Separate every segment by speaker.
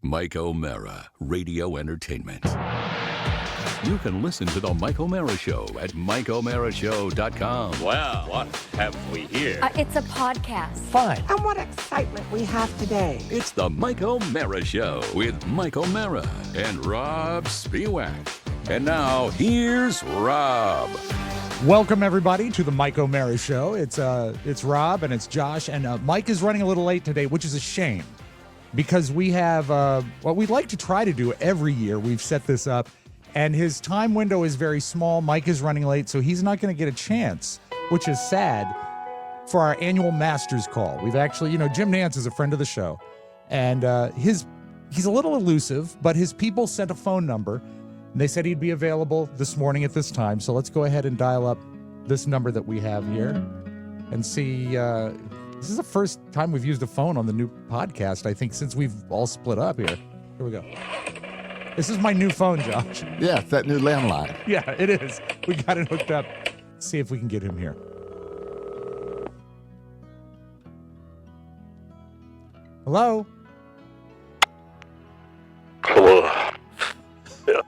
Speaker 1: Mike O'Mara, Radio Entertainment. You can listen to The Mike O'Mara Show at MikeO'MaraShow.com.
Speaker 2: Well, what have we here?
Speaker 3: It's a podcast.
Speaker 4: Fine.
Speaker 5: And what excitement we have today.
Speaker 1: It's The Mike O'Mara Show with Mike O'Mara and Rob Spiewak. And now, here's Rob.
Speaker 4: Welcome, everybody, to the Mike O'Mara Show. It's Rob and it's Josh, and Mike is running a little late today, which is a shame because we have what we'd like to try to do every year. We've set this up, and his time window is very small. Mike is running late, so he's not going to get a chance, which is sad, for our annual Masters call. We've actually, Jim Nance is a friend of the show, and he's a little elusive, but his people sent a phone number. And they said he'd be available this morning at this time. So let's go ahead and dial up this number that we have here and see. This is the first time we've used a phone on the new podcast, I think, since we've all split up here. Here we go. This is my new phone, Josh.
Speaker 6: Yeah, it's that new landline.
Speaker 4: Yeah, it is. We got it hooked up. Let's see if we can get him here. Hello?
Speaker 7: Hello. Yeah.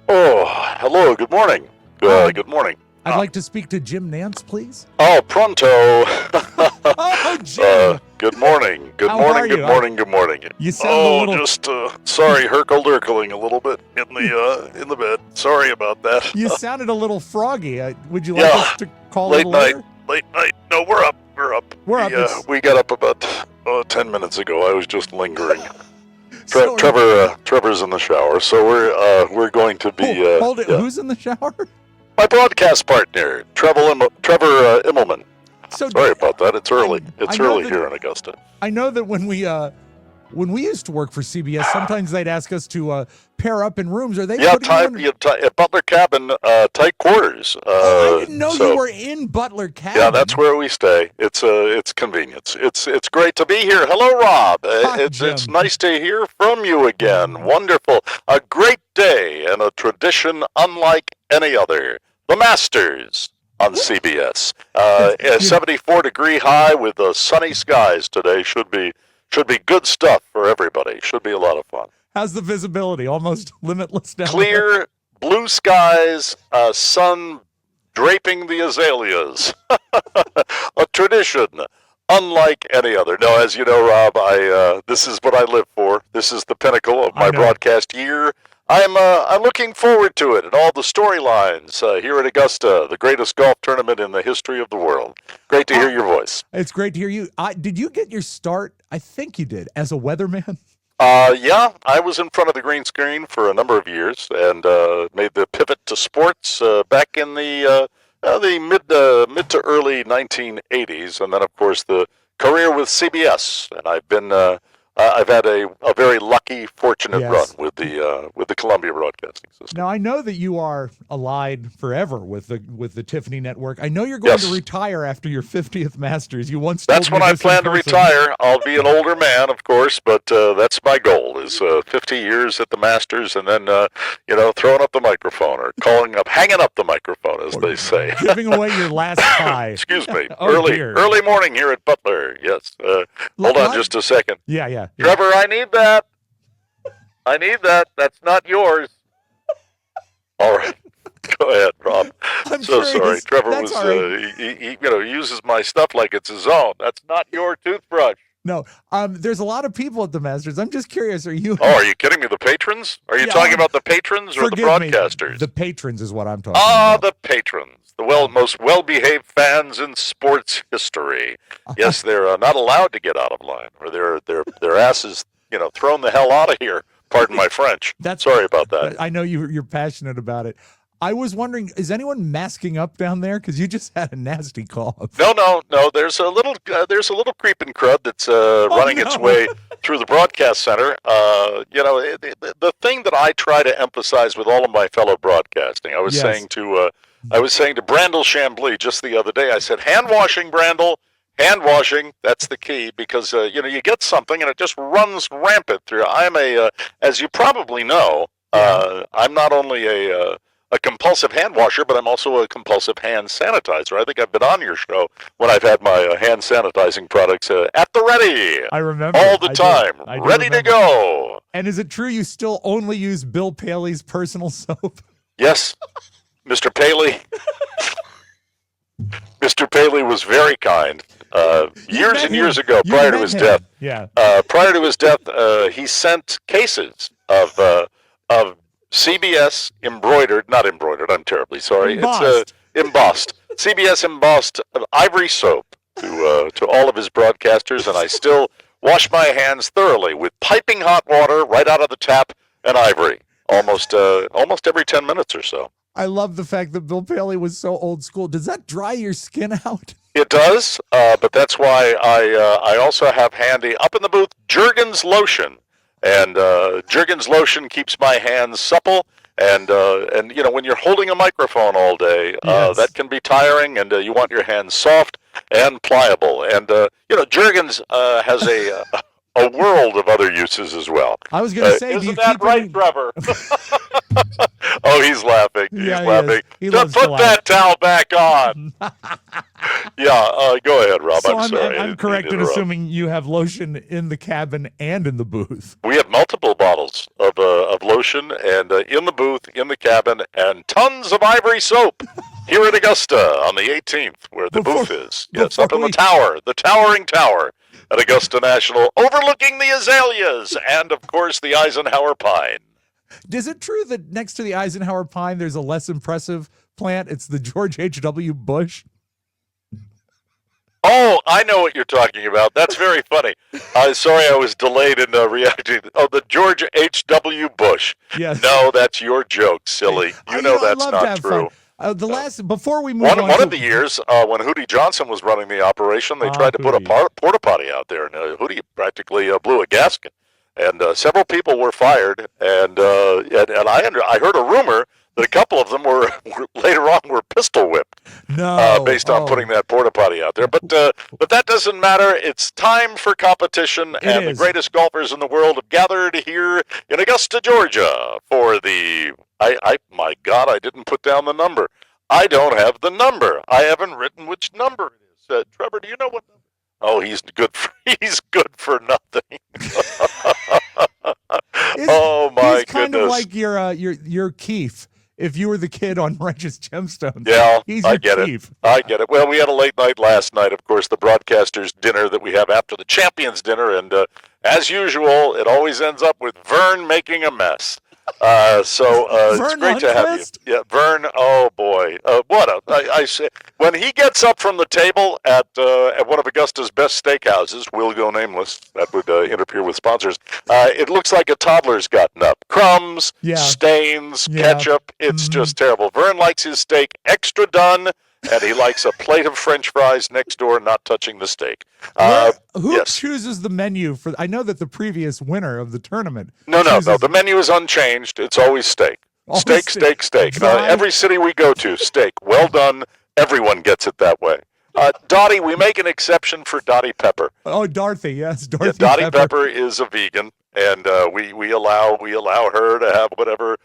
Speaker 7: Oh, hello. Good morning. Good morning.
Speaker 4: I'd like to speak to Jim Nance, please.
Speaker 7: Oh, pronto.
Speaker 4: Oh, Jim.
Speaker 7: Good morning. Good
Speaker 4: How
Speaker 7: morning.
Speaker 4: are
Speaker 7: Good
Speaker 4: you?
Speaker 7: morning. Good morning.
Speaker 4: You sound a little...
Speaker 7: just sorry, herkling a little bit in the bed. Sorry about that.
Speaker 4: You sounded a little froggy. Would you like us to call
Speaker 7: late
Speaker 4: a little
Speaker 7: night.
Speaker 4: later?
Speaker 7: Late night. No, we're up. We're up. We got up about 10 minutes ago. I was just lingering. Trevor's in the shower, so we're going to be.
Speaker 4: Hold it.
Speaker 7: Yeah.
Speaker 4: Who's in the shower?
Speaker 7: My broadcast partner, Trevor Immelman.
Speaker 4: So
Speaker 7: Sorry about that. It's early.
Speaker 4: I know
Speaker 7: early
Speaker 4: that-
Speaker 7: here in Augusta.
Speaker 4: I know that when we used to work for CBS, sometimes they'd ask us to pair up in rooms. Are they? putting you in...
Speaker 7: Butler Cabin, tight quarters.
Speaker 4: I didn't know you were in Butler Cabin.
Speaker 7: Yeah, that's where we stay. It's convenience. It's great to be here. Hello, Rob.
Speaker 4: Hi,
Speaker 7: It's
Speaker 4: Jim.
Speaker 7: nice to hear from you again. Wonderful. A great day and a tradition unlike any other. The Masters on CBS. A 74-degree high with sunny skies today should be good stuff for everybody. Should be a lot of fun.
Speaker 4: How's the visibility? Almost limitless down there.
Speaker 7: Clear, blue skies, sun draping the azaleas. A tradition unlike any other. No, as you know, Rob, this is what I live for. This is the pinnacle of my broadcast year. I'm looking forward to it and all the storylines here at Augusta, the greatest golf tournament in the history of the world. Great to hear your voice.
Speaker 4: It's great to hear you. Did you get your start? I think you did, as a weatherman.
Speaker 7: Yeah, I was in front of the green screen for a number of years and made the pivot to sports back in the mid to early 1980s, and then of course the career with CBS. And I've had a very lucky, fortunate run with the Columbia Broadcasting System.
Speaker 4: Now I know that you are allied forever with the Tiffany Network. I know you're going to retire after your 50th Masters. You once told
Speaker 7: That's
Speaker 4: me
Speaker 7: when I
Speaker 4: this
Speaker 7: plan
Speaker 4: in
Speaker 7: to
Speaker 4: person.
Speaker 7: retire. I'll be an older man, of course, but that's my goal: is 50 years at the Masters, and then throwing up the microphone or hanging up the microphone, as they say.
Speaker 4: Giving away your last pie.
Speaker 7: Excuse me.
Speaker 4: Dear.
Speaker 7: Early morning here at Butler. Yes. Hold on just a second.
Speaker 4: Yeah.
Speaker 7: Trevor, I need that. That's not yours. All right. Go ahead, Rob.
Speaker 4: I'm
Speaker 7: so
Speaker 4: sure
Speaker 7: sorry. Trevor
Speaker 4: that's
Speaker 7: was,
Speaker 4: all right.
Speaker 7: he uses my stuff like it's his own. That's not your toothbrush.
Speaker 4: No, there's a lot of people at the Masters. I'm just curious. Are you?
Speaker 7: Oh, are you kidding me? The patrons? Are you talking about the patrons or the broadcasters?
Speaker 4: The patrons is what I'm talking about.
Speaker 7: The patrons. The most well-behaved fans in sports history. Yes, they're not allowed to get out of line, or their asses, thrown the hell out of here. Pardon my French. Sorry about that.
Speaker 4: I know you're passionate about it. I was wondering, is anyone masking up down there? Because you just had a nasty cough.
Speaker 7: No. There's a little creeping crud that's running its way through the broadcast center. The thing that I try to emphasize with all of my fellow broadcasting, I was saying to Brandel Chambly just the other day. I said, hand washing, Brandel. Hand washing, that's the key, because you get something and it just runs rampant through. I'm as you probably know, I'm not only a a compulsive hand washer, but I'm also a compulsive hand sanitizer. I think I've been on your show when I've had my hand sanitizing products at the ready.
Speaker 4: I remember.
Speaker 7: All the time.
Speaker 4: I do
Speaker 7: Ready to
Speaker 4: remember.
Speaker 7: go.
Speaker 4: And is it true you still only use Bill Paley's personal soap?
Speaker 7: Yes, Mr. Paley. Mr. Paley was very kind. Years and years ago, prior to his death.
Speaker 4: Yeah.
Speaker 7: Prior to his death, he sent cases of CBS not embroidered. I'm terribly sorry.
Speaker 4: Embossed.
Speaker 7: It's embossed. CBS embossed ivory soap to all of his broadcasters, and I still wash my hands thoroughly with piping hot water right out of the tap and ivory, almost every 10 minutes or so.
Speaker 4: I love the fact that Bill Paley was so old school. Does that dry your skin out?
Speaker 7: It does, but that's why I also have handy up in the booth Jergens lotion, and Jergens lotion keeps my hands supple. And you know, when you're holding a microphone all day,
Speaker 4: Yes.
Speaker 7: that can be tiring, and you want your hands soft and pliable. And you know, Jergens has a world of other uses as well.
Speaker 4: I was going to say, do you
Speaker 7: isn't that
Speaker 4: keep
Speaker 7: right,
Speaker 4: any-
Speaker 7: Trevor? Oh, he's laughing. He's
Speaker 4: Yeah, he
Speaker 7: laughing.
Speaker 4: is. He
Speaker 7: Just
Speaker 4: loves to
Speaker 7: put
Speaker 4: laugh.
Speaker 7: that towel back on. Yeah, go ahead, Rob.
Speaker 4: So
Speaker 7: I'm sorry. I
Speaker 4: I'm
Speaker 7: didn't
Speaker 4: correct
Speaker 7: mean to
Speaker 4: in
Speaker 7: interrupt.
Speaker 4: assuming you have lotion in the cabin and in the booth.
Speaker 7: We have multiple bottles of lotion, and in the booth, in the cabin, and tons of ivory soap here at Augusta on the 18th, where the booth is. Yes, up in the tower, the towering tower at Augusta National, overlooking the azaleas and, of course, the Eisenhower pine.
Speaker 4: Is it true that next to the Eisenhower pine, there's a less impressive plant? It's the George H.W. Bush.
Speaker 7: Oh, I know what you're talking about. That's very funny. Sorry I was delayed in reacting. Oh, the George H.W. Bush.
Speaker 4: Yes.
Speaker 7: No, that's your joke, silly. You know
Speaker 4: I
Speaker 7: that's
Speaker 4: love to
Speaker 7: not
Speaker 4: have
Speaker 7: true.
Speaker 4: fun. Before we move on,
Speaker 7: One of the years when Hootie Johnson was running the operation, they tried to put a porta potty out there, and Hootie practically blew a gasket, and several people were fired. And I heard a rumor that a couple of them were later on pistol whipped, based on putting that porta potty out there. But that doesn't matter. It's time for competition, and the greatest golfers in the world have gathered here in Augusta, Georgia, for the. My God, I didn't put down the number. I don't have the number. I haven't written which number it is. Trevor, do you know what number? Oh, he's good for nothing. Oh my
Speaker 4: He's kind
Speaker 7: goodness.
Speaker 4: of like your Keith. If you were the kid on Righteous Gemstones,
Speaker 7: Yeah,
Speaker 4: he's your
Speaker 7: I get
Speaker 4: Keith.
Speaker 7: it. I get it. Well, we had a late night last night, of course, the broadcasters' dinner that we have after the champions' dinner, and as usual, it always ends up with Vern making a mess. It's
Speaker 4: Vern
Speaker 7: great to have you.
Speaker 4: Lundquist?
Speaker 7: Yeah, Vern. Oh boy, I say when he gets up from the table at one of Augusta's best steakhouses, we'll go nameless. That would interfere with sponsors. It looks like a toddler's gotten up. Crumbs, stains, ketchup. It's just terrible. Vern likes his steak extra done, and he likes a plate of French fries next door, not touching the steak.
Speaker 4: Who chooses the menu for? I know that the previous winner of the tournament.
Speaker 7: No. The menu is unchanged. It's always steak.
Speaker 4: Always
Speaker 7: Steak.
Speaker 4: Dry.
Speaker 7: Every city we go to, steak. Well done. Everyone gets it that way. Dottie, we make an exception for Dottie Pepper.
Speaker 4: Oh, Dorothy, yes, Dorothy.
Speaker 7: Yeah, Dottie Pepper is a vegan, and we allow her to have whatever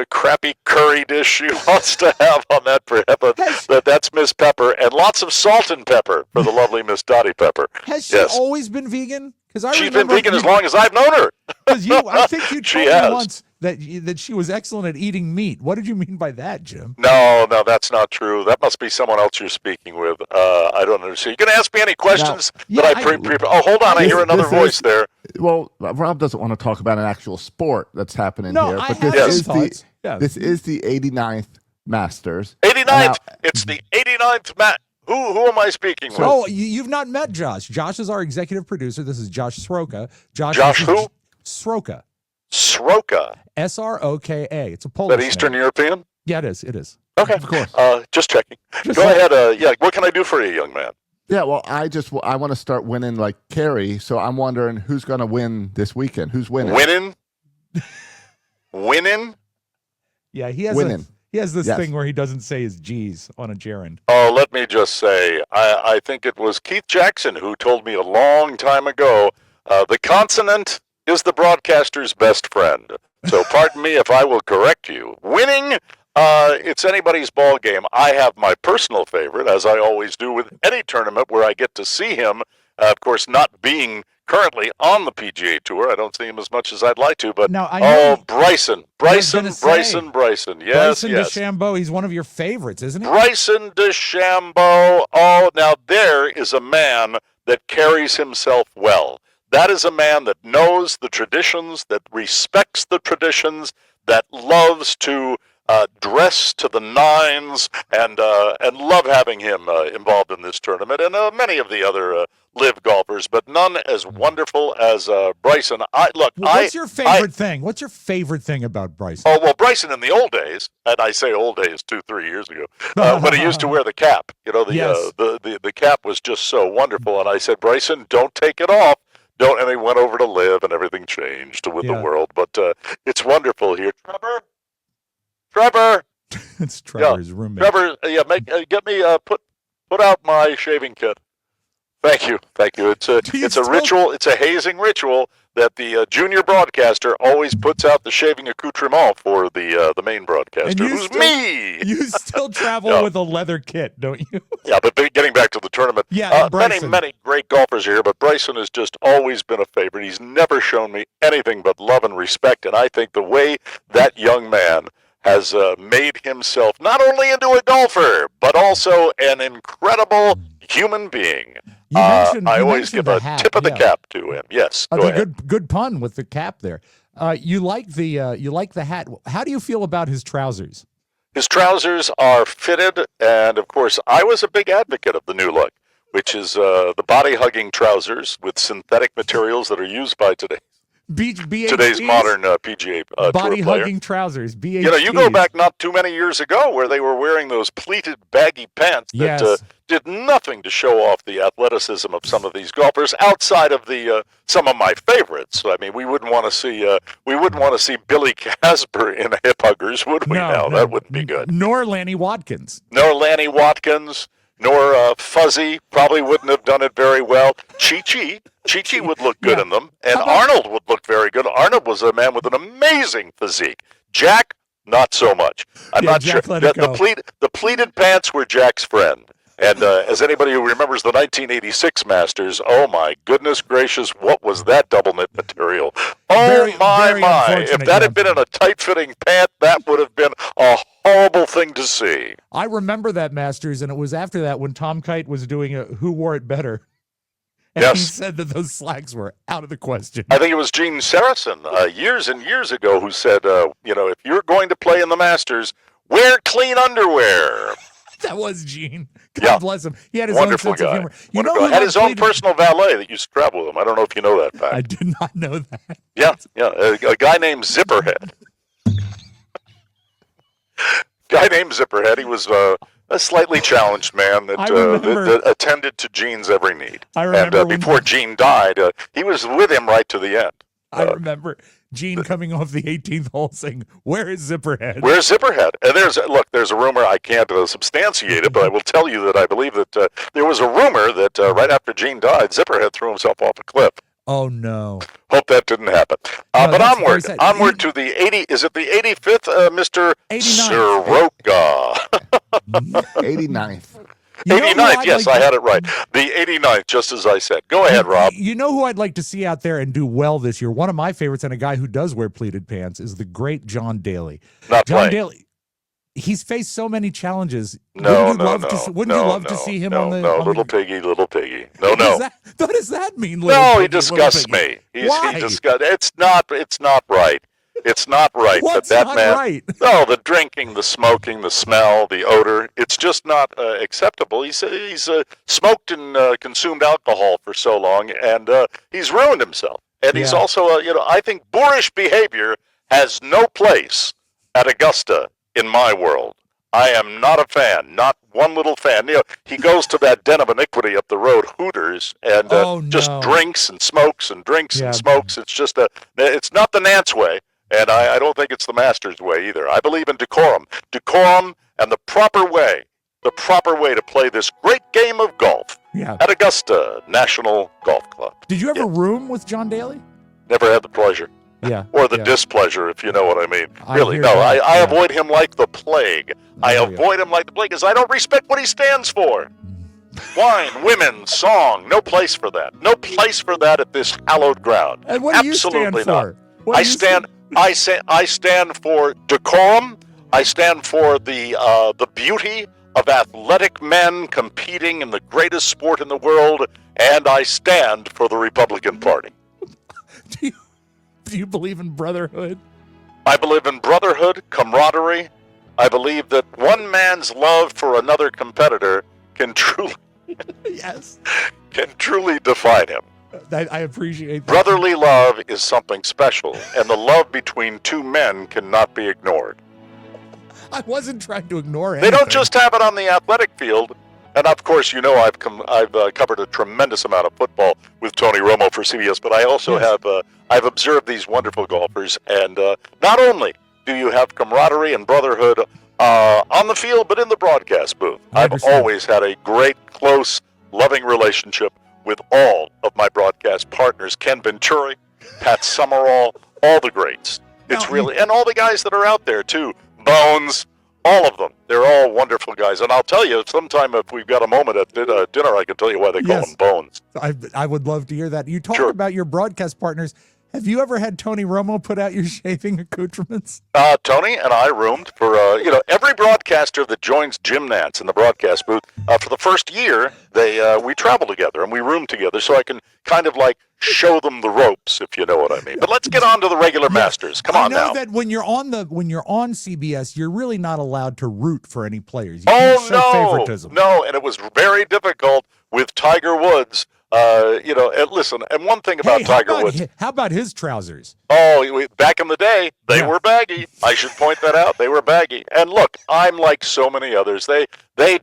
Speaker 7: crappy curry dish she wants to have on that. But that's Miss Pepper, and lots of salt and pepper for the lovely Miss Dottie Pepper.
Speaker 4: Has she always been vegan? Because
Speaker 7: she's been vegan as long as I've known her.
Speaker 4: I think you told me
Speaker 7: has.
Speaker 4: once that she was excellent at eating meat. What did you mean by that, Jim?
Speaker 7: No, that's not true. That must be someone else you're speaking with. I don't understand. You going to ask me any questions that I pre? Oh, hold on. I hear another voice there.
Speaker 3: Well, Rob doesn't want to talk about an actual sport that's happening
Speaker 4: No,
Speaker 3: here,
Speaker 4: I
Speaker 3: but
Speaker 4: have
Speaker 3: this
Speaker 4: some
Speaker 3: is
Speaker 4: thoughts.
Speaker 3: this is the 89th Masters.
Speaker 7: 89th. It's the 89th Who am I speaking with?
Speaker 4: Oh, you've not met Josh. Josh is our executive producer. This is Josh Sroka.
Speaker 7: Josh who?
Speaker 4: Sroka.
Speaker 7: Sroka.
Speaker 4: Sroka. It's a Polish
Speaker 7: That Eastern
Speaker 4: name.
Speaker 7: European?
Speaker 4: Yeah, it is. It is.
Speaker 7: Okay.
Speaker 3: Of course.
Speaker 7: Just checking.
Speaker 4: Just
Speaker 7: Go
Speaker 4: like-
Speaker 7: ahead. What can I do for you, young man?
Speaker 3: Yeah, well, I want to start winning like Kerry, so I'm wondering who's going to win this weekend. Who's winning?
Speaker 7: Winning?
Speaker 4: Yeah, he has
Speaker 3: Winning.
Speaker 4: He has this
Speaker 3: Yes.
Speaker 4: thing where he doesn't say his G's on a gerund.
Speaker 7: Oh, let me just say, I think it was Keith Jackson who told me a long time ago, the consonant is the broadcaster's best friend. So pardon me if I will correct you. Winning, It's anybody's ball game. I have my personal favorite, as I always do with any tournament where I get to see him. Of course, not being currently on the PGA Tour, I don't see him as much as I'd like to. But
Speaker 4: Now, I know
Speaker 7: Bryson. Yes,
Speaker 4: Bryson
Speaker 7: yes.
Speaker 4: DeChambeau, he's one of your favorites, isn't he?
Speaker 7: Bryson DeChambeau. Oh, now there is a man that carries himself well. That is a man that knows the traditions, that respects the traditions, that loves to dress to the nines, and love having him involved in this tournament, and many of the other live golfers, but none as wonderful as Bryson.
Speaker 4: What's your favorite thing? What's your favorite thing about Bryson?
Speaker 7: Oh, well, Bryson in the old days, and I say old days 2-3 years ago, when he used to wear the cap. You know, the cap was just so wonderful, and I said, Bryson, don't take it off. Don't, and he went over to live, and everything changed with the world. But it's wonderful here. Trevor.
Speaker 4: It's Trevor's roommate.
Speaker 7: Trevor, get me put out my shaving kit. Thank you. It's a ritual. It's a hazing ritual that the junior broadcaster always puts out the shaving accoutrement for the main broadcaster, who's me.
Speaker 4: You still travel with a leather kit, don't you?
Speaker 7: Yeah, but getting back to the tournament, many great golfers are here, but Bryson has just always been a favorite. He's never shown me anything but love and respect, and I think the way that young man has made himself not only into a golfer, but also an incredible human being. I always give a tip of the cap to him. Yes, go ahead.
Speaker 4: Good pun with the cap there. You like the hat. How do you feel about his trousers?
Speaker 7: His trousers are fitted, and of course, I was a big advocate of the new look, which is the body-hugging trousers with synthetic materials that are used by today's modern PGA
Speaker 4: body
Speaker 7: Tour
Speaker 4: hugging trousers. BHPs.
Speaker 7: You know, you go back not too many years ago where they were wearing those pleated baggy pants that did nothing to show off the athleticism of some of these golfers outside of the some of my favorites. I mean, we wouldn't want to see Billy Casper in hip huggers, would we? No, that wouldn't be good.
Speaker 4: Nor Lanny Watkins.
Speaker 7: Nor Fuzzy probably wouldn't have done it very well. Chi-Chi would look good in them, and Arnold would look very good. Arnold was a man with an amazing physique. Jack, not so much. I'm not
Speaker 4: Jack
Speaker 7: sure. The pleated pants were Jack's friend. And as anybody who remembers the 1986 Masters, oh my goodness gracious, what was that double knit material? Oh my. If that had been in a tight-fitting pant, that would have been a horrible thing to see.
Speaker 4: I remember that Masters, and it was after that when Tom Kite was doing Who Wore It Better. And he said that those slacks were out of the question.
Speaker 7: I think it was Gene Saracen years and years ago who said, if you're going to play in the Masters, wear clean underwear.
Speaker 4: That was Gene. God bless him. He had his
Speaker 7: wonderful
Speaker 4: own sense
Speaker 7: guy.
Speaker 4: of humor.
Speaker 7: He had his own personal valet that used to travel with him. I don't know if you know that fact.
Speaker 4: I did not know that.
Speaker 7: Yeah. A guy named Zipperhead. He was a slightly challenged man that attended to Gene's every need.
Speaker 4: I remember
Speaker 7: and before Gene died, he was with him right to the end.
Speaker 4: I remember Gene coming off the 18th hole saying, "Where is Zipperhead?"
Speaker 7: Where's Zipperhead? And there's a rumor, I can't substantiate it, but I will tell you that I believe that there was a rumor that right after Gene died, Zipperhead threw himself off a cliff.
Speaker 4: Oh, no.
Speaker 7: Hope that didn't happen. But onward to the 80, is it the 85th, Mr.
Speaker 4: 89th.
Speaker 7: Soroka?
Speaker 3: 89th.
Speaker 7: 89th, yes, I had it right. The 89th, just as I said. Go ahead, Rob.
Speaker 4: You know who I'd like to see out there and do well this year? One of my favorites, and a guy who does wear pleated pants, is the great John Daly.
Speaker 7: John
Speaker 4: Daly. He's faced so many challenges.
Speaker 7: Wouldn't
Speaker 4: you love to see him on the...
Speaker 7: little piggy. No.
Speaker 4: What does that mean,
Speaker 7: he disgusts me.
Speaker 4: Why?
Speaker 7: It's not right. It's not right.
Speaker 4: What's
Speaker 7: that
Speaker 4: not
Speaker 7: man,
Speaker 4: right?
Speaker 7: No, the drinking, the smoking, the smell, the odor. It's just not acceptable. He's smoked and consumed alcohol for so long, and he's ruined himself. And he's also, I think boorish behavior has no place at Augusta in my world. I am not a fan, not one little fan. He goes to that den of iniquity up the road, Hooters, and just drinks and smokes and drinks and smokes. It's just it's not the Nance way. And I don't think it's the Masters way either. I believe in decorum. Decorum and the proper way to play this great game of golf at Augusta National Golf Club.
Speaker 4: Did you ever room with John Daly?
Speaker 7: Never had the pleasure.
Speaker 4: Yeah.
Speaker 7: or the
Speaker 4: yeah.
Speaker 7: displeasure, if you know what I mean.
Speaker 4: I
Speaker 7: Really,
Speaker 4: hear
Speaker 7: no,
Speaker 4: that,
Speaker 7: I
Speaker 4: yeah.
Speaker 7: avoid him like the plague. I
Speaker 4: hear you.
Speaker 7: avoid him like the plague because I don't respect what he stands for. Wine, women, song, no place for that. No place for that at this hallowed ground.
Speaker 4: And what do you
Speaker 7: Absolutely
Speaker 4: stand
Speaker 7: not.
Speaker 4: for? What do you
Speaker 7: I stand for decorum. I stand for the beauty of athletic men competing in the greatest sport in the world, and I stand for the Republican Party.
Speaker 4: Do you believe in brotherhood?
Speaker 7: I believe in brotherhood, camaraderie. I believe that one man's love for another competitor can truly
Speaker 4: Yes.
Speaker 7: define him.
Speaker 4: I appreciate that.
Speaker 7: Brotherly love is something special, and the love between two men cannot be ignored.
Speaker 4: I wasn't trying to ignore it.
Speaker 7: They don't just have it on the athletic field. And of course, you know, I've covered a tremendous amount of football with Tony Romo for CBS, but I also have I've observed these wonderful golfers, and not only do you have camaraderie and brotherhood on the field, but in the broadcast booth. I've always had a great, close, loving relationship with all of my broadcast partners: Ken Venturi, Pat Summerall, all the greats. It's really, and all the guys that are out there too, Bones. All of them. They're all wonderful guys. And I'll tell you, sometime if we've got a moment at dinner, I can tell you why they call them Bones.
Speaker 4: I would love to hear that. You talk
Speaker 7: Sure.
Speaker 4: about your broadcast partners. Have you ever had Tony Romo put out your shaving accoutrements?
Speaker 7: Tony and I roomed for, every broadcaster that joins Jim Nantz in the broadcast booth, for the first year, we travel together and we room together so I can kind of like show them the ropes, if you know what I mean. But let's get on to the regular masters. Come on now.
Speaker 4: I know that when you're on CBS, you're really not allowed to root for any players. You
Speaker 7: Oh,
Speaker 4: can't show favoritism.
Speaker 7: No, and it was very difficult with Tiger Woods. And listen, and one thing about Tiger Woods.
Speaker 4: How about his trousers?
Speaker 7: Oh, back in the day, they were baggy. I should point that out. They were baggy. And look, I'm like so many others. They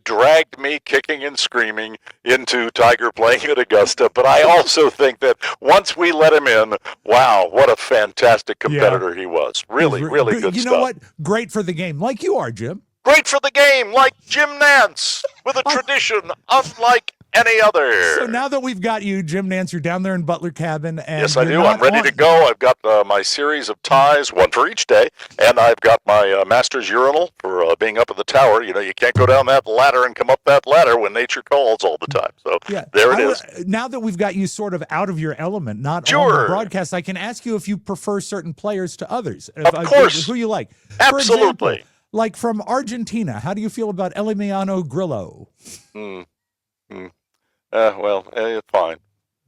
Speaker 7: dragged me kicking and screaming into Tiger playing at Augusta. But I also think that once we let him in, wow, what a fantastic competitor he was. Really, really good stuff.
Speaker 4: You know what? Great for the game, like you are, Jim.
Speaker 7: Great for the game, like Jim Nantz, with a tradition unlike any other.
Speaker 4: So now that we've got you, Jim Nantz, you're down there in Butler Cabin. And
Speaker 7: yes, I do. I'm ready to go. I've got my series of ties, one for each day, and I've got my master's urinal for being up at the tower. You know, you can't go down that ladder and come up that ladder when nature calls all the time. So there it is.
Speaker 4: Now that we've got you sort of out of your element, not on the broadcast, I can ask you if you prefer certain players to others.
Speaker 7: Of course.
Speaker 4: Who you like.
Speaker 7: Absolutely.
Speaker 4: For example, like from Argentina, how do you feel about Emiliano Grillo?
Speaker 7: Fine.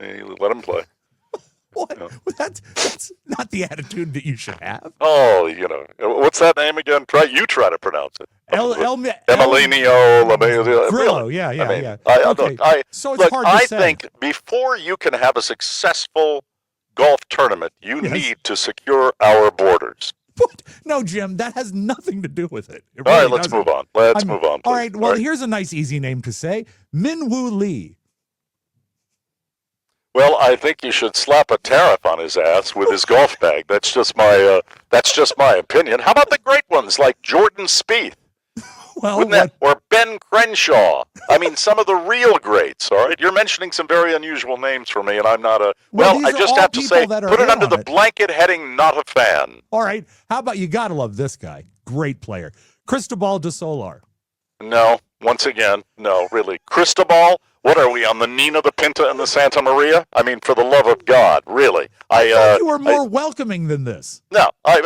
Speaker 7: Let him play.
Speaker 4: What? Yeah. That's not the attitude that you should have.
Speaker 7: Oh, what's that name again? Try to pronounce it.
Speaker 4: Emiliano Grillo. Yeah. So it's hard to say.
Speaker 7: I think before you can have a successful golf tournament, you need to secure our borders.
Speaker 4: What? No, Jim, that has nothing to do with it.
Speaker 7: All right, let's move on. Let's move on, please.
Speaker 4: All right, well, here's a nice, easy name to say. Min-Woo Lee.
Speaker 7: Well, I think you should slap a tariff on his ass with his golf bag. That's just my opinion. How about the great ones like Jordan Spieth?
Speaker 4: Well,
Speaker 7: or Ben Crenshaw. I mean, some of the real greats, all right? You're mentioning some very unusual names for me, and I'm not a... Well, I just have to say, put it under the blanket heading, not a fan.
Speaker 4: All right. How about, you got to love this guy. Great player. Cristobal de Solar.
Speaker 7: No. Once again, no, really. Cristobal? What are we, on the Nina, the Pinta, and the Santa Maria? I mean, for the love of God, really.
Speaker 4: I thought you were more welcoming than this.
Speaker 7: No, I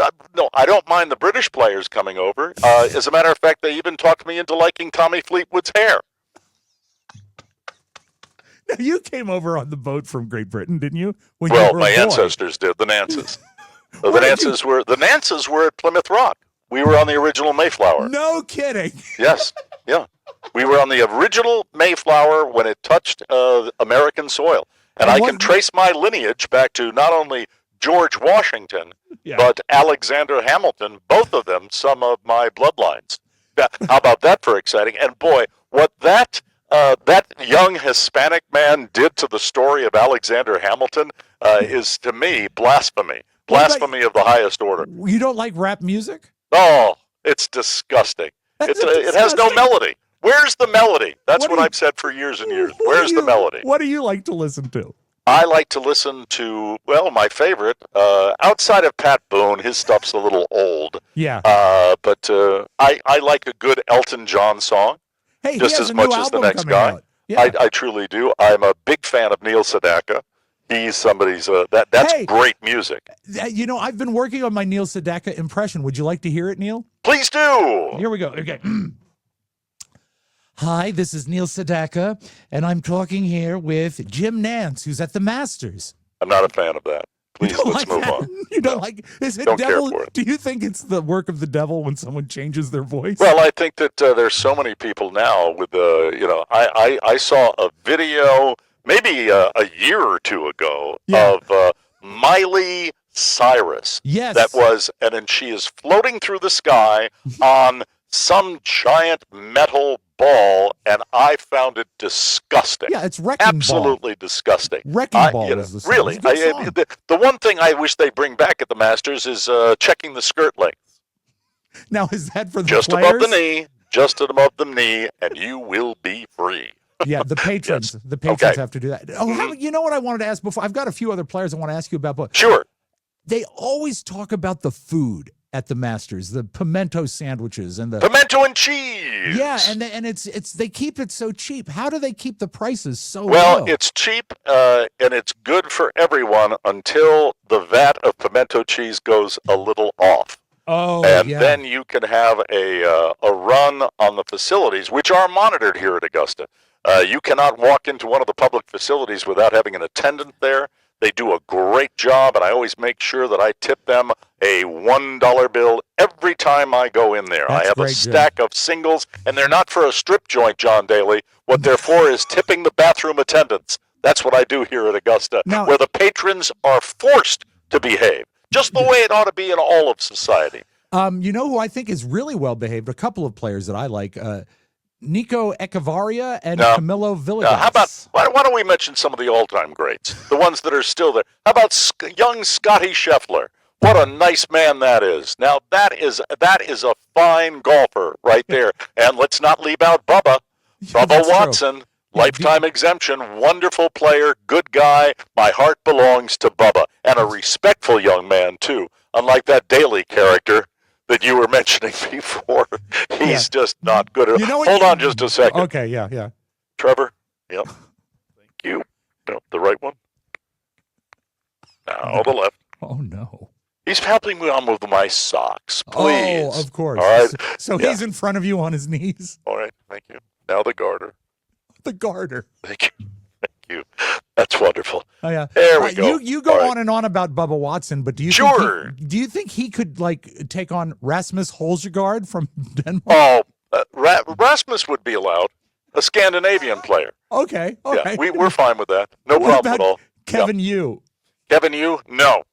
Speaker 7: don't mind the British players coming over. As a matter of fact, they even talked me into liking Tommy Fleetwood's hair.
Speaker 4: Now, you came over on the boat from Great Britain, didn't you?
Speaker 7: My ancestors did, the Nances. The Nances were at Plymouth Rock. We were on the original Mayflower.
Speaker 4: No kidding.
Speaker 7: Yes, yeah. We were on the original Mayflower when it touched American soil. And I can trace my lineage back to not only George Washington, but Alexander Hamilton, both of them, some of my bloodlines. How about that for exciting? And boy, what that young Hispanic man did to the story of Alexander Hamilton is, to me, blasphemy. Blasphemy of the highest order.
Speaker 4: You don't like rap music?
Speaker 7: Oh, it's disgusting. It has no melody. Where's the melody? That's what I've said for years and years. Where's the melody?
Speaker 4: What do you like to listen to?
Speaker 7: I like to listen to, well, my favorite, outside of Pat Boone, his stuff's a little old.
Speaker 4: Yeah.
Speaker 7: But I like a good Elton John song
Speaker 4: Hey, he
Speaker 7: just
Speaker 4: has
Speaker 7: as
Speaker 4: a new
Speaker 7: much as the
Speaker 4: album
Speaker 7: next
Speaker 4: coming
Speaker 7: guy.
Speaker 4: out. Yeah.
Speaker 7: I truly do. I'm a big fan of Neil Sedaka. He's somebody's, that's
Speaker 4: Hey.
Speaker 7: great music.
Speaker 4: You know, I've been working on my Neil Sedaka impression. Would you like to hear it, Neil?
Speaker 7: Please do.
Speaker 4: Here we go. Okay. Hi, this is Neil Sedaka, and I'm talking here with Jim Nance, who's at the Masters.
Speaker 7: I'm not a fan of that. Please,
Speaker 4: Don't
Speaker 7: let's
Speaker 4: like
Speaker 7: move
Speaker 4: that?
Speaker 7: on.
Speaker 4: You don't like? Is it
Speaker 7: Don't care
Speaker 4: devil?
Speaker 7: for it.
Speaker 4: Do you think it's the work of the devil when someone changes their voice?
Speaker 7: Well, I think that there's so many people now with I saw a video maybe a year or two ago of Miley Cyrus.
Speaker 4: Yes.
Speaker 7: That was, and she is floating through the sky on some giant metal ball, and I found it disgusting.
Speaker 4: Yeah, it's Wrecking Ball.
Speaker 7: Absolutely disgusting.
Speaker 4: Wrecking Ball is the song.
Speaker 7: Really.
Speaker 4: It's a good song.
Speaker 7: The one thing I wish they bring back at the Masters is checking the skirt length.
Speaker 4: Now, is that for the
Speaker 7: Just
Speaker 4: players?
Speaker 7: above the knee, just above the knee, and you will be free.
Speaker 4: Yeah, the patrons.
Speaker 7: Yes.
Speaker 4: The patrons
Speaker 7: Okay.
Speaker 4: have to do that. Oh, you know what I wanted to ask before? I've got a few other players I want to ask you about, but
Speaker 7: Sure.
Speaker 4: they always talk about the food at the Masters, the pimento sandwiches and the
Speaker 7: Pimento and cheese.
Speaker 4: yeah, and it's they keep it so cheap. How do they keep the prices so
Speaker 7: Well,
Speaker 4: low?
Speaker 7: it's cheap and it's good for everyone until the vat of pimento cheese goes a little off.
Speaker 4: oh,
Speaker 7: And
Speaker 4: yeah.
Speaker 7: then you can have a run on the facilities, which are monitored here at Augusta. You cannot walk into one of the public facilities without having an attendant there. They do a great job, and I always make sure that I tip them a $1 bill every time I go in there.
Speaker 4: That's
Speaker 7: I have a
Speaker 4: great, Jim.
Speaker 7: stack of singles, and they're not for a strip joint, John Daly. What they're for is tipping the bathroom attendants. That's what I do here at Augusta,
Speaker 4: Now-
Speaker 7: where the patrons are forced to behave, just the way it ought to be in all of society.
Speaker 4: You know who I think is really well behaved? A couple of players that I like, Nico Echevarria and
Speaker 7: No.
Speaker 4: Camilo Villegas.
Speaker 7: How about, why don't we mention some of the all-time greats, the ones that are still there? How about young Scotty Scheffler? What a nice man that is. Now, that is a fine golfer right there. And let's not leave out Bubba. Bubba
Speaker 4: That's true.
Speaker 7: Watson, lifetime exemption, wonderful player, good guy. My heart belongs to Bubba. And a respectful young man, too, unlike that Daly character that you were mentioning before. He's just not good.
Speaker 4: You know what
Speaker 7: Hold
Speaker 4: you-
Speaker 7: on just a second.
Speaker 4: Okay, yeah.
Speaker 7: Trevor? Yep. Thank you. No, the right one? Now, the left.
Speaker 4: Oh no.
Speaker 7: He's helping me on with my socks. Please.
Speaker 4: Oh, of course.
Speaker 7: All right.
Speaker 4: So
Speaker 7: Yeah.
Speaker 4: he's in front of you on his knees.
Speaker 7: All right. Thank you. Now the garter.
Speaker 4: The garter.
Speaker 7: Thank you. Thank you. That's wonderful.
Speaker 4: Oh yeah.
Speaker 7: There we go.
Speaker 4: You go
Speaker 7: All right.
Speaker 4: on and on about Bubba Watson, but do you
Speaker 7: Sure.
Speaker 4: think he could like take on Rasmus Holsgaard from Denmark?
Speaker 7: Oh, Rasmus would be allowed. A Scandinavian player.
Speaker 4: Okay.
Speaker 7: Yeah, we're fine with that. No
Speaker 4: What
Speaker 7: problem
Speaker 4: about
Speaker 7: at all.
Speaker 4: Kevin Yu.
Speaker 7: Kevin, you? No.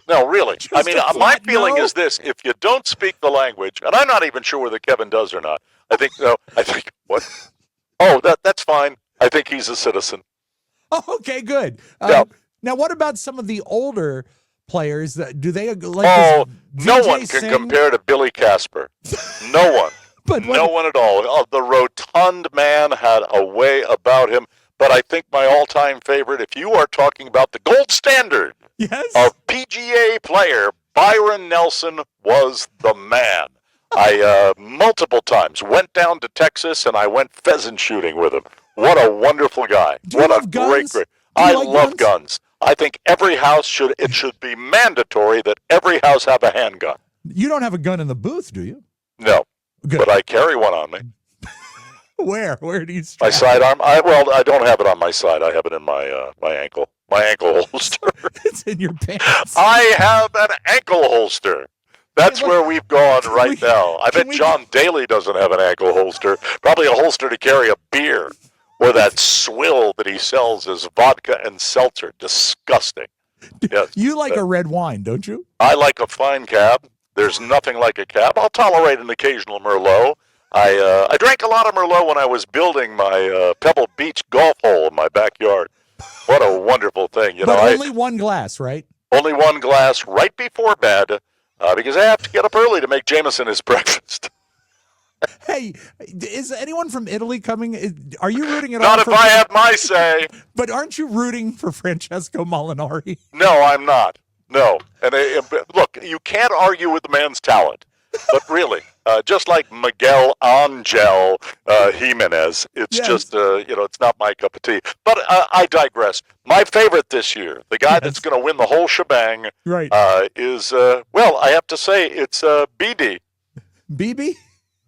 Speaker 7: No, really. I
Speaker 4: Just
Speaker 7: mean,
Speaker 4: a
Speaker 7: my
Speaker 4: flat
Speaker 7: feeling
Speaker 4: no?
Speaker 7: is this: if you don't speak the language, and I'm not even sure whether Kevin does or not. I think what? Oh, that's fine. I think he's a citizen.
Speaker 4: Oh, okay, good.
Speaker 7: Yeah.
Speaker 4: Now, what about some of the older players? Do they like?
Speaker 7: Oh,
Speaker 4: does
Speaker 7: no
Speaker 4: Vijay
Speaker 7: one can
Speaker 4: Singh-
Speaker 7: compare to Billy Casper. No one.
Speaker 4: But
Speaker 7: No one at all. Oh, the rotund man had a way about him. But I think my all-time favorite, if you are talking about the gold standard
Speaker 4: Yes.
Speaker 7: of PGA player, Byron Nelson was the man. I multiple times went down to Texas and I went pheasant shooting with him. What a wonderful guy.
Speaker 4: Do you
Speaker 7: What
Speaker 4: love
Speaker 7: a
Speaker 4: guns?
Speaker 7: great.
Speaker 4: Do you
Speaker 7: I
Speaker 4: like
Speaker 7: love
Speaker 4: guns?
Speaker 7: guns. I think every house should be mandatory that every house have a handgun.
Speaker 4: You don't have a gun in the booth, do you?
Speaker 7: No,
Speaker 4: Good.
Speaker 7: but I carry one on me.
Speaker 4: Where? Where do you
Speaker 7: My
Speaker 4: strap?
Speaker 7: sidearm. I don't have it on my side. I have it in my ankle. My ankle holster.
Speaker 4: It's in your pants.
Speaker 7: I have an ankle holster. That's
Speaker 4: Hey, look,
Speaker 7: where we've gone
Speaker 4: can
Speaker 7: right
Speaker 4: we-
Speaker 7: now. I
Speaker 4: can
Speaker 7: bet
Speaker 4: we-
Speaker 7: John Daly doesn't have an ankle holster. Probably a holster to carry a beer or that swill that he sells as vodka and seltzer. Disgusting. Yes.
Speaker 4: You like a red wine, don't you?
Speaker 7: I like a fine cab. There's nothing like a cab. I'll tolerate an occasional Merlot. I drank a lot of Merlot when I was building my Pebble Beach golf hole in my backyard. What a wonderful thing. You
Speaker 4: But
Speaker 7: know,
Speaker 4: only one glass, right?
Speaker 7: only one glass right before bed because I have to get up early to make Jameson his breakfast.
Speaker 4: Hey, is anyone from Italy coming? Are you rooting at all?
Speaker 7: Not if I have my say.
Speaker 4: But aren't you rooting for Francesco Molinari?
Speaker 7: No, I'm not. No. And look, you can't argue with the man's talent. But really, just like Miguel Angel Jimenez, it's just, it's not my cup of tea. But I digress. My favorite this year, the guy that's going to win the whole shebang,
Speaker 4: right.
Speaker 7: is, I have to say, it's BD.
Speaker 4: BB?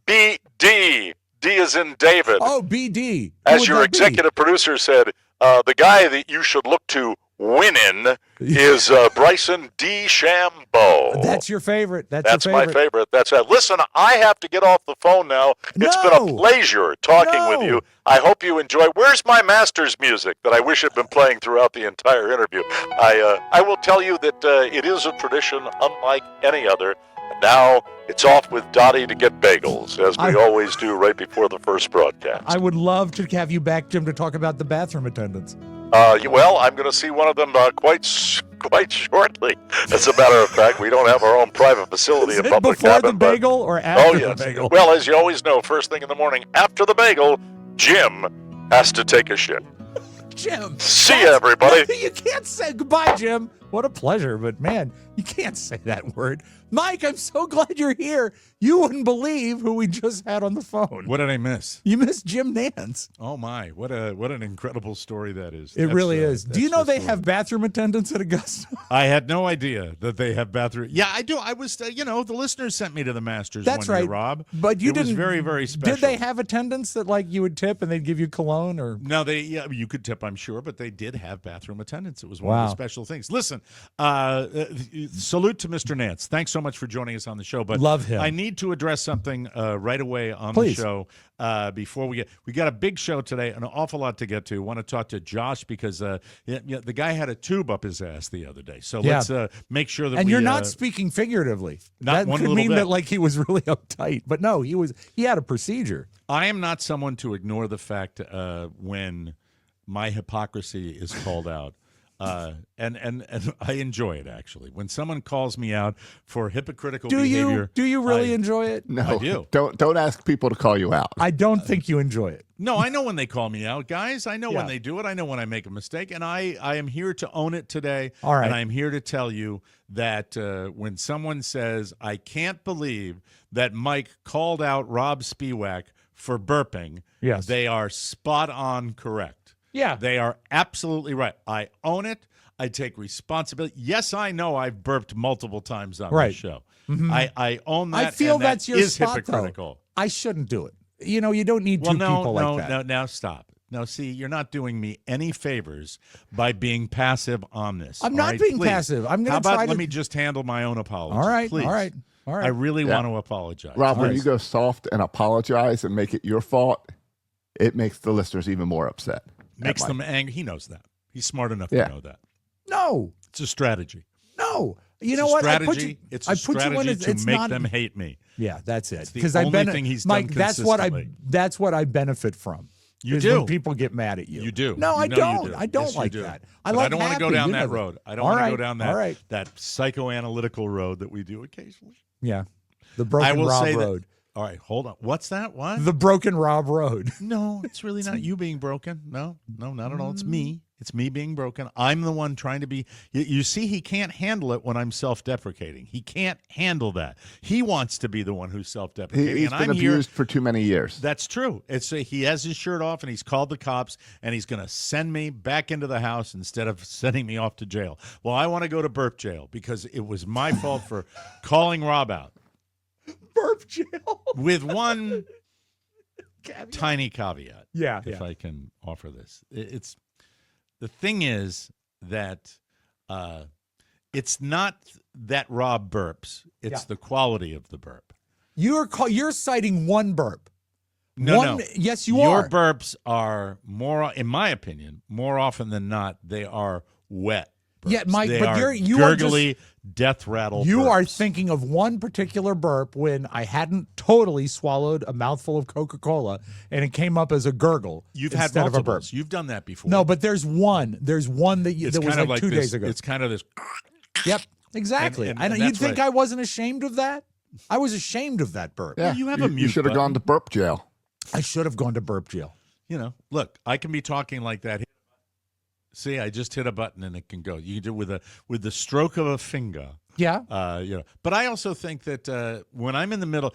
Speaker 7: BD. D is in David.
Speaker 4: Oh, BD.
Speaker 7: As your executive producer said, the guy that you should look to winning is Bryson DeChambeau.
Speaker 4: That's your favorite.
Speaker 7: That's my favorite. That's it. Listen, I have to get off the phone now. It's been a pleasure talking with you. I hope you enjoy. Where's my Masters music that I wish had been playing throughout the entire interview? I will tell you that it is a tradition unlike any other. And now it's off with Dottie to get bagels, as we always do right before the first broadcast.
Speaker 4: I would love to have you back, Jim, to talk about the bathroom attendants.
Speaker 7: Well, I'm going to see one of them quite shortly. As a matter of fact, we don't have our own private facility in public
Speaker 4: before
Speaker 7: cabin.
Speaker 4: The bagel or after the bagel?
Speaker 7: Well, as you always know, first thing in the morning after the bagel, Jim has to take a shit.
Speaker 4: Jim.
Speaker 7: See you, everybody.
Speaker 4: You can't say goodbye, Jim. What a pleasure, but man, you can't say that word. Mike, I'm so glad you're here. You wouldn't believe who we just had on the phone.
Speaker 6: What did I miss?
Speaker 4: You missed Jim Nance.
Speaker 6: Oh my, what an incredible story that is.
Speaker 4: It really is. Do you know they have bathroom attendants at Augusta?
Speaker 6: I had no idea that they have bathroom. Yeah, I do. I was, the listeners sent me to the Masters.
Speaker 4: That's
Speaker 6: one
Speaker 4: right,
Speaker 6: year, Rob.
Speaker 4: But you didn't.
Speaker 6: It was very, very special.
Speaker 4: Did they have attendants that you would tip and they'd give you cologne or?
Speaker 6: No, you could tip, I'm sure, but they did have bathroom attendants. It was one of the special things. Listen, salute to Mr. Nance. Thanks so much for joining us on the show. But
Speaker 4: love him.
Speaker 6: I need to address something right away on
Speaker 4: Please.
Speaker 6: the show before we got a big show today, an awful lot to get to. Want to talk to Josh because the guy had a tube up his ass the other day. So let's make sure that
Speaker 4: you're not speaking figuratively.
Speaker 6: That
Speaker 4: could mean that he was really uptight, but no, he had a procedure.
Speaker 6: I am not someone to ignore the fact when my hypocrisy is called out. And I enjoy it, actually. When someone calls me out for hypocritical behavior.
Speaker 4: Do you really enjoy it?
Speaker 3: No,
Speaker 6: I do.
Speaker 3: Don't ask people to call you out.
Speaker 4: I don't think you enjoy it.
Speaker 6: No, I know when they call me out, guys. I know when they do it. I know when I make a mistake. And I am here to own it today.
Speaker 4: All right.
Speaker 6: And I'm here to tell you that when someone says, I can't believe that Mike called out Rob Spiewak for burping,
Speaker 4: yes,
Speaker 6: they are spot on correct.
Speaker 4: Yeah.
Speaker 6: They are absolutely right. I own it. I take responsibility. Yes, I know I've burped multiple times on this show.
Speaker 4: Mm-hmm.
Speaker 6: I own that.
Speaker 4: I feel
Speaker 6: and
Speaker 4: that's your
Speaker 6: is
Speaker 4: spot,
Speaker 6: hypocritical.
Speaker 4: Though. I shouldn't do it. You don't need two people like that.
Speaker 6: No, now stop. Now, see, you're not doing me any favors by being passive on this.
Speaker 4: I'm not being passive. I'm going to try to.
Speaker 6: Let me just handle my own apology.
Speaker 4: All right,
Speaker 6: please.
Speaker 4: all right.
Speaker 6: I really want to apologize.
Speaker 3: Rob, when you go soft and apologize and make it your fault, it makes the listeners even more upset.
Speaker 6: Makes them angry. He knows that. He's smart enough to know that.
Speaker 4: No.
Speaker 6: It's a strategy.
Speaker 4: No.
Speaker 6: It's
Speaker 4: know what?
Speaker 6: Strategy. It's a strategy to make them hate me.
Speaker 4: Yeah, that's it.
Speaker 6: Because the only thing he's done
Speaker 4: Mike,
Speaker 6: consistently.
Speaker 4: that's what I benefit from.
Speaker 6: You do.
Speaker 4: When people get mad at you.
Speaker 6: You do.
Speaker 4: No, I don't. I don't
Speaker 6: yes,
Speaker 4: like
Speaker 6: do.
Speaker 4: that.
Speaker 6: I don't want to go down that road. I don't want to go down
Speaker 4: that
Speaker 6: that psychoanalytical road that we do occasionally.
Speaker 4: Yeah. The Broken Rob Road.
Speaker 6: All right, hold on. What's that? What?
Speaker 4: The Broken Rob Road.
Speaker 6: No, it's really not you being broken. No, not at all. It's me. It's me being broken. I'm the one trying to be. You see, he can't handle it when I'm self-deprecating. He can't handle that. He wants to be the one who's self-deprecating.
Speaker 3: He's been abused for too many years.
Speaker 6: That's true. He has his shirt off and he's called the cops and he's going to send me back into the house instead of sending me off to jail. Well, I want to go to Burp Jail because it was my fault for calling Rob out.
Speaker 4: Burp Jail.
Speaker 6: With one tiny caveat.
Speaker 4: Yeah.
Speaker 6: If I can offer this. It's the thing is that it's not that Rob burps. It's the quality of the burp.
Speaker 4: You're citing one burp.
Speaker 6: No.
Speaker 4: Yes, you
Speaker 6: Your
Speaker 4: are.
Speaker 6: burps are more, in my opinion, more often than not, they are wet. Burps.
Speaker 4: Yeah, Mike,
Speaker 6: they
Speaker 4: but
Speaker 6: are
Speaker 4: you
Speaker 6: gurgly,
Speaker 4: are just,
Speaker 6: death rattle.
Speaker 4: You
Speaker 6: burps.
Speaker 4: are thinking of one particular burp when I hadn't totally swallowed a mouthful of Coca-Cola and it came up as a gurgle.
Speaker 6: You've had
Speaker 4: instead of a burp.
Speaker 6: multiples. You've done that before.
Speaker 4: No, but there's one. There's one that was like 2 days ago.
Speaker 6: It's kind of this.
Speaker 4: Yep, exactly.
Speaker 6: And
Speaker 4: You'd think I wasn't ashamed of that? I was ashamed of that burp.
Speaker 3: Yeah,
Speaker 6: you have a
Speaker 3: You
Speaker 6: mute
Speaker 3: should have gone
Speaker 6: button.
Speaker 3: to burp jail.
Speaker 4: I should have gone to burp jail.
Speaker 6: You know, look, I can be talking like that. See, I just hit a button and it can go. You can do it with the stroke of a finger.
Speaker 4: Yeah.
Speaker 6: You know, but I also think that when I'm in the middle,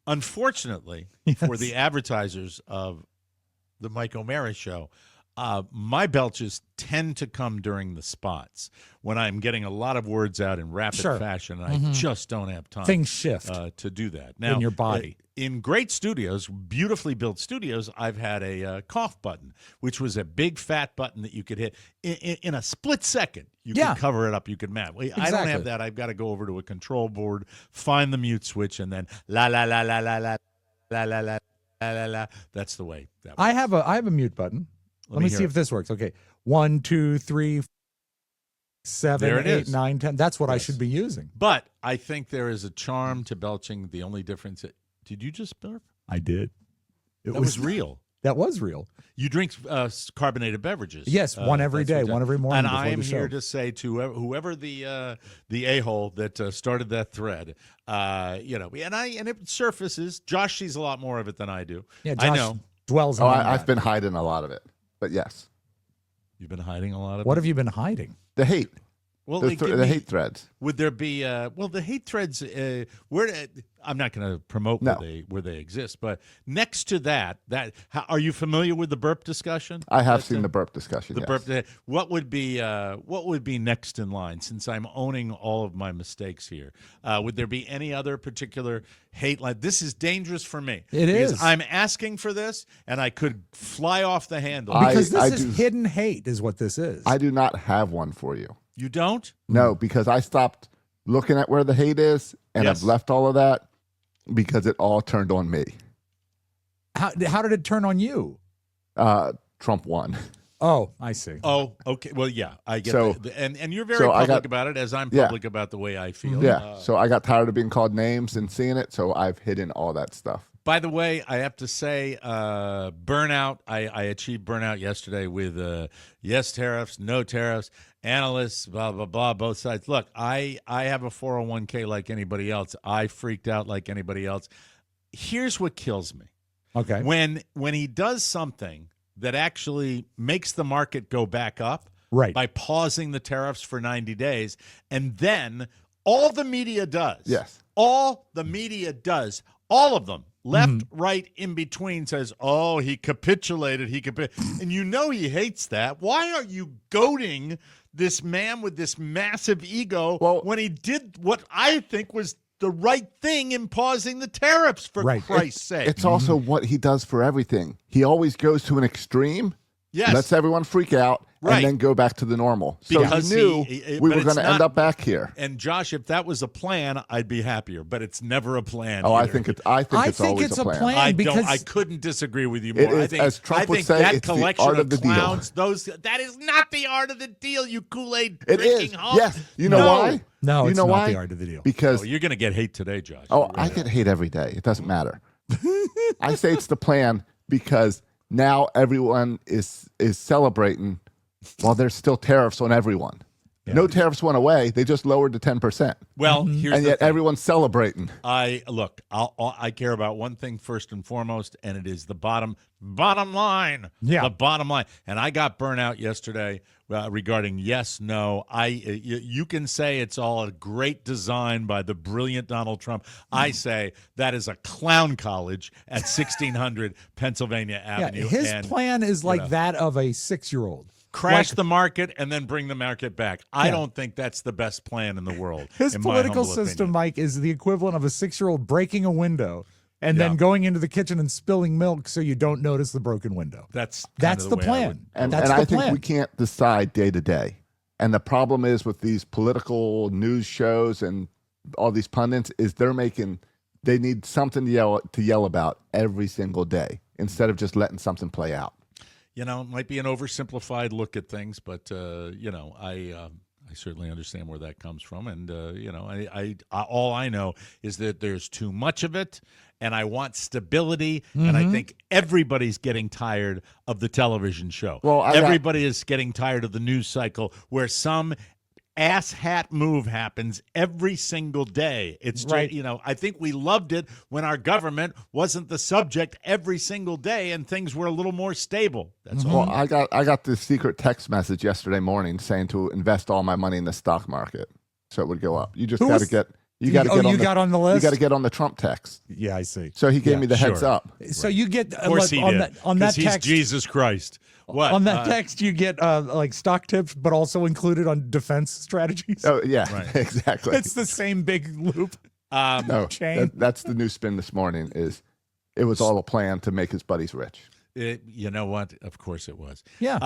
Speaker 6: unfortunately for the advertisers of the Mike O'Mara show, my belches tend to come during the spots when I'm getting a lot of words out in rapid fashion, and I just don't have time.
Speaker 4: Things shift
Speaker 6: to do that. Now,
Speaker 4: in your body.
Speaker 6: In great studios, beautifully built studios, I've had a cough button, which was a big fat button that you could hit in a split second. You could cover it up. You could map. I don't have that. I've got to go over to a control board, find the mute switch, and then la la la la la la la la la la la. That's the way. That
Speaker 4: I have a mute button. Let me see if this works. Okay. 1, 2, 3, 7,
Speaker 6: There it
Speaker 4: 8,
Speaker 6: is.
Speaker 4: 9, 10. That's what I should be using.
Speaker 6: But I think there is a charm to belching. The only difference. Did you just burp?
Speaker 4: I did.
Speaker 6: That was real.
Speaker 4: That was real.
Speaker 6: You drink carbonated beverages.
Speaker 4: Yes, one every day, one every morning.
Speaker 6: And
Speaker 4: before
Speaker 6: I am
Speaker 4: the show.
Speaker 6: here to say to whoever the a-hole that started that thread, you know, and it surfaces. Josh sees a lot more of it than I do.
Speaker 4: Yeah, Josh
Speaker 6: I know.
Speaker 4: dwells
Speaker 3: Oh,
Speaker 4: on that.
Speaker 3: I've been hiding a lot of it, but yes,
Speaker 6: You've been hiding a lot of
Speaker 4: What
Speaker 6: it.
Speaker 4: have you been hiding?
Speaker 3: the hate,
Speaker 6: Well,
Speaker 3: the hate threads.
Speaker 6: Would there be? The hate threads. I'm not going to promote
Speaker 3: No.
Speaker 6: where they exist, but next to that, are you familiar with the burp discussion?
Speaker 3: I have seen the burp discussion.
Speaker 6: The
Speaker 3: yes.
Speaker 6: burp. What would be next in line? Since I'm owning all of my mistakes here, would there be any other particular hate line? This is dangerous for me.
Speaker 4: It
Speaker 6: because
Speaker 4: is.
Speaker 6: I'm asking for this, and I could fly off the handle.
Speaker 4: Because
Speaker 3: I
Speaker 4: this is
Speaker 3: do-
Speaker 4: hidden hate, is what this is.
Speaker 3: I do not have one for you.
Speaker 6: You don't?
Speaker 3: No, because I stopped looking at where the hate is, and
Speaker 6: Yes.
Speaker 3: I've left all of that because it all turned on me.
Speaker 4: How did it turn on you?
Speaker 3: Trump won.
Speaker 4: Oh, I see.
Speaker 6: Oh, okay. Well, yeah, I get
Speaker 3: So-
Speaker 6: that. And you're very
Speaker 3: so I
Speaker 6: public
Speaker 3: got-
Speaker 6: about it, as I'm
Speaker 3: Yeah.
Speaker 6: public about the way I feel.
Speaker 3: Yeah. So I got tired of being called names and seeing it, so I've hidden all that stuff.
Speaker 6: By the way, I have to say, burnout. I achieved burnout yesterday with yes tariffs, no tariffs, analysts, blah blah blah, both sides. Look, I have a 401k like anybody else. I freaked out like anybody else. Here's what kills me:
Speaker 4: Okay.
Speaker 6: when he does something that actually makes the market go back up,
Speaker 4: Right.
Speaker 6: by pausing the tariffs for 90 days, and then all the media does.
Speaker 3: Yes.
Speaker 6: All the media does. All of them, left,
Speaker 4: Mm-hmm.
Speaker 6: right, in between, says, oh, he capitulated. And you know he hates that. Why are you goading this man with this massive ego when he did what I think was the right thing in pausing the tariffs, for
Speaker 4: Right.
Speaker 6: Christ's sake?
Speaker 3: It's also what he does for everything. He always goes to an extreme,
Speaker 6: Yes.
Speaker 3: lets everyone freak out,
Speaker 6: Right.
Speaker 3: and then go back to the normal. So
Speaker 6: Because
Speaker 3: he knew
Speaker 6: he-
Speaker 3: we
Speaker 6: but
Speaker 3: were
Speaker 6: it's
Speaker 3: going to end
Speaker 6: not-
Speaker 3: up back here.
Speaker 6: And Josh, if that was a plan, I'd be happier. But it's never a plan.
Speaker 3: Oh, I
Speaker 6: either.
Speaker 3: think it's always a plan.
Speaker 6: I
Speaker 4: because
Speaker 6: I couldn't disagree with you
Speaker 3: It
Speaker 6: more. I
Speaker 3: is,
Speaker 6: think,
Speaker 3: as Trump
Speaker 6: I
Speaker 3: would
Speaker 6: think
Speaker 3: say,
Speaker 6: that
Speaker 3: it's the
Speaker 6: collection
Speaker 3: art of the deal.
Speaker 6: clowns, that is not the art of the deal. You Kool-Aid
Speaker 3: It
Speaker 6: drinking
Speaker 3: is.
Speaker 6: home.
Speaker 3: Yes. You know
Speaker 6: No.
Speaker 3: why?
Speaker 4: No,
Speaker 3: you
Speaker 4: it's
Speaker 3: know
Speaker 4: not
Speaker 3: why?
Speaker 4: the art of the deal.
Speaker 3: Because
Speaker 6: Oh, you're going to get hate today, Josh.
Speaker 3: I get hate every day. It doesn't matter. I say it's the plan because now everyone is celebrating while there's still tariffs on everyone. No tariffs went away. They just lowered to 10%.
Speaker 6: Well, here's
Speaker 3: And
Speaker 6: the
Speaker 3: yet
Speaker 6: thing.
Speaker 3: everyone's celebrating.
Speaker 6: I care about one thing first and foremost, and it is the bottom line.
Speaker 4: Yeah.
Speaker 6: The bottom line. And I got burnout yesterday regarding yes, no. You can say it's all a great design by the brilliant Donald Trump. I say that is a clown college at 1600 Pennsylvania
Speaker 4: Yeah,
Speaker 6: Avenue.
Speaker 4: his
Speaker 6: and
Speaker 4: plan is like
Speaker 6: know.
Speaker 4: that of a 6-year-old.
Speaker 6: crash
Speaker 4: Like-
Speaker 6: the market and then bring the market back. I
Speaker 4: Yeah.
Speaker 6: don't think that's the best plan in the world.
Speaker 4: His
Speaker 6: in my
Speaker 4: political
Speaker 6: humble
Speaker 4: system,
Speaker 6: opinion.
Speaker 4: Mike, is the equivalent of a 6-year-old breaking a window and
Speaker 6: Yeah.
Speaker 4: then going into the kitchen and spilling milk so you don't notice the broken window.
Speaker 6: That's
Speaker 4: That's
Speaker 6: kinda
Speaker 4: the
Speaker 6: way I
Speaker 4: plan.
Speaker 6: would-
Speaker 3: And,
Speaker 4: That's
Speaker 3: and
Speaker 4: the
Speaker 3: I think
Speaker 4: plan.
Speaker 3: we can't decide day to day. And the problem is with these political news shows and all these pundits is they need something to yell about every single day instead of just letting something play out.
Speaker 6: You know, it might be an oversimplified look at things, but I certainly understand where that comes from, and I all I know is that there's too much of it, and I want stability, and I think everybody's getting tired of the television show.
Speaker 3: Well,
Speaker 6: everybody is getting tired of the news cycle, where some ass hat move happens every single day. It's just,
Speaker 4: Right.
Speaker 6: I think we loved it when our government wasn't the subject every single day and things were a little more stable. That's all.
Speaker 3: Well, I got this secret text message yesterday morning saying to invest all my money in the stock market so it would go up. You just got to get you got to get on
Speaker 4: got on the list?
Speaker 3: You got to get on the Trump text.
Speaker 4: Yeah, I see.
Speaker 3: So he gave me the heads
Speaker 6: sure.
Speaker 3: up.
Speaker 4: So you get
Speaker 6: Of course he
Speaker 4: on
Speaker 6: did.
Speaker 4: that on that
Speaker 6: 'cause he's
Speaker 4: text.
Speaker 6: Jesus Christ. What?
Speaker 4: On that text, you get like stock tips, but also included on defense strategies.
Speaker 3: Oh yeah,
Speaker 6: Right.
Speaker 3: exactly.
Speaker 4: It's the same big loop.
Speaker 3: No,
Speaker 4: chain.
Speaker 3: that's the new spin this morning. Is it was all a plan to make his buddies rich.
Speaker 6: You know what? Of course it was.
Speaker 4: Yeah.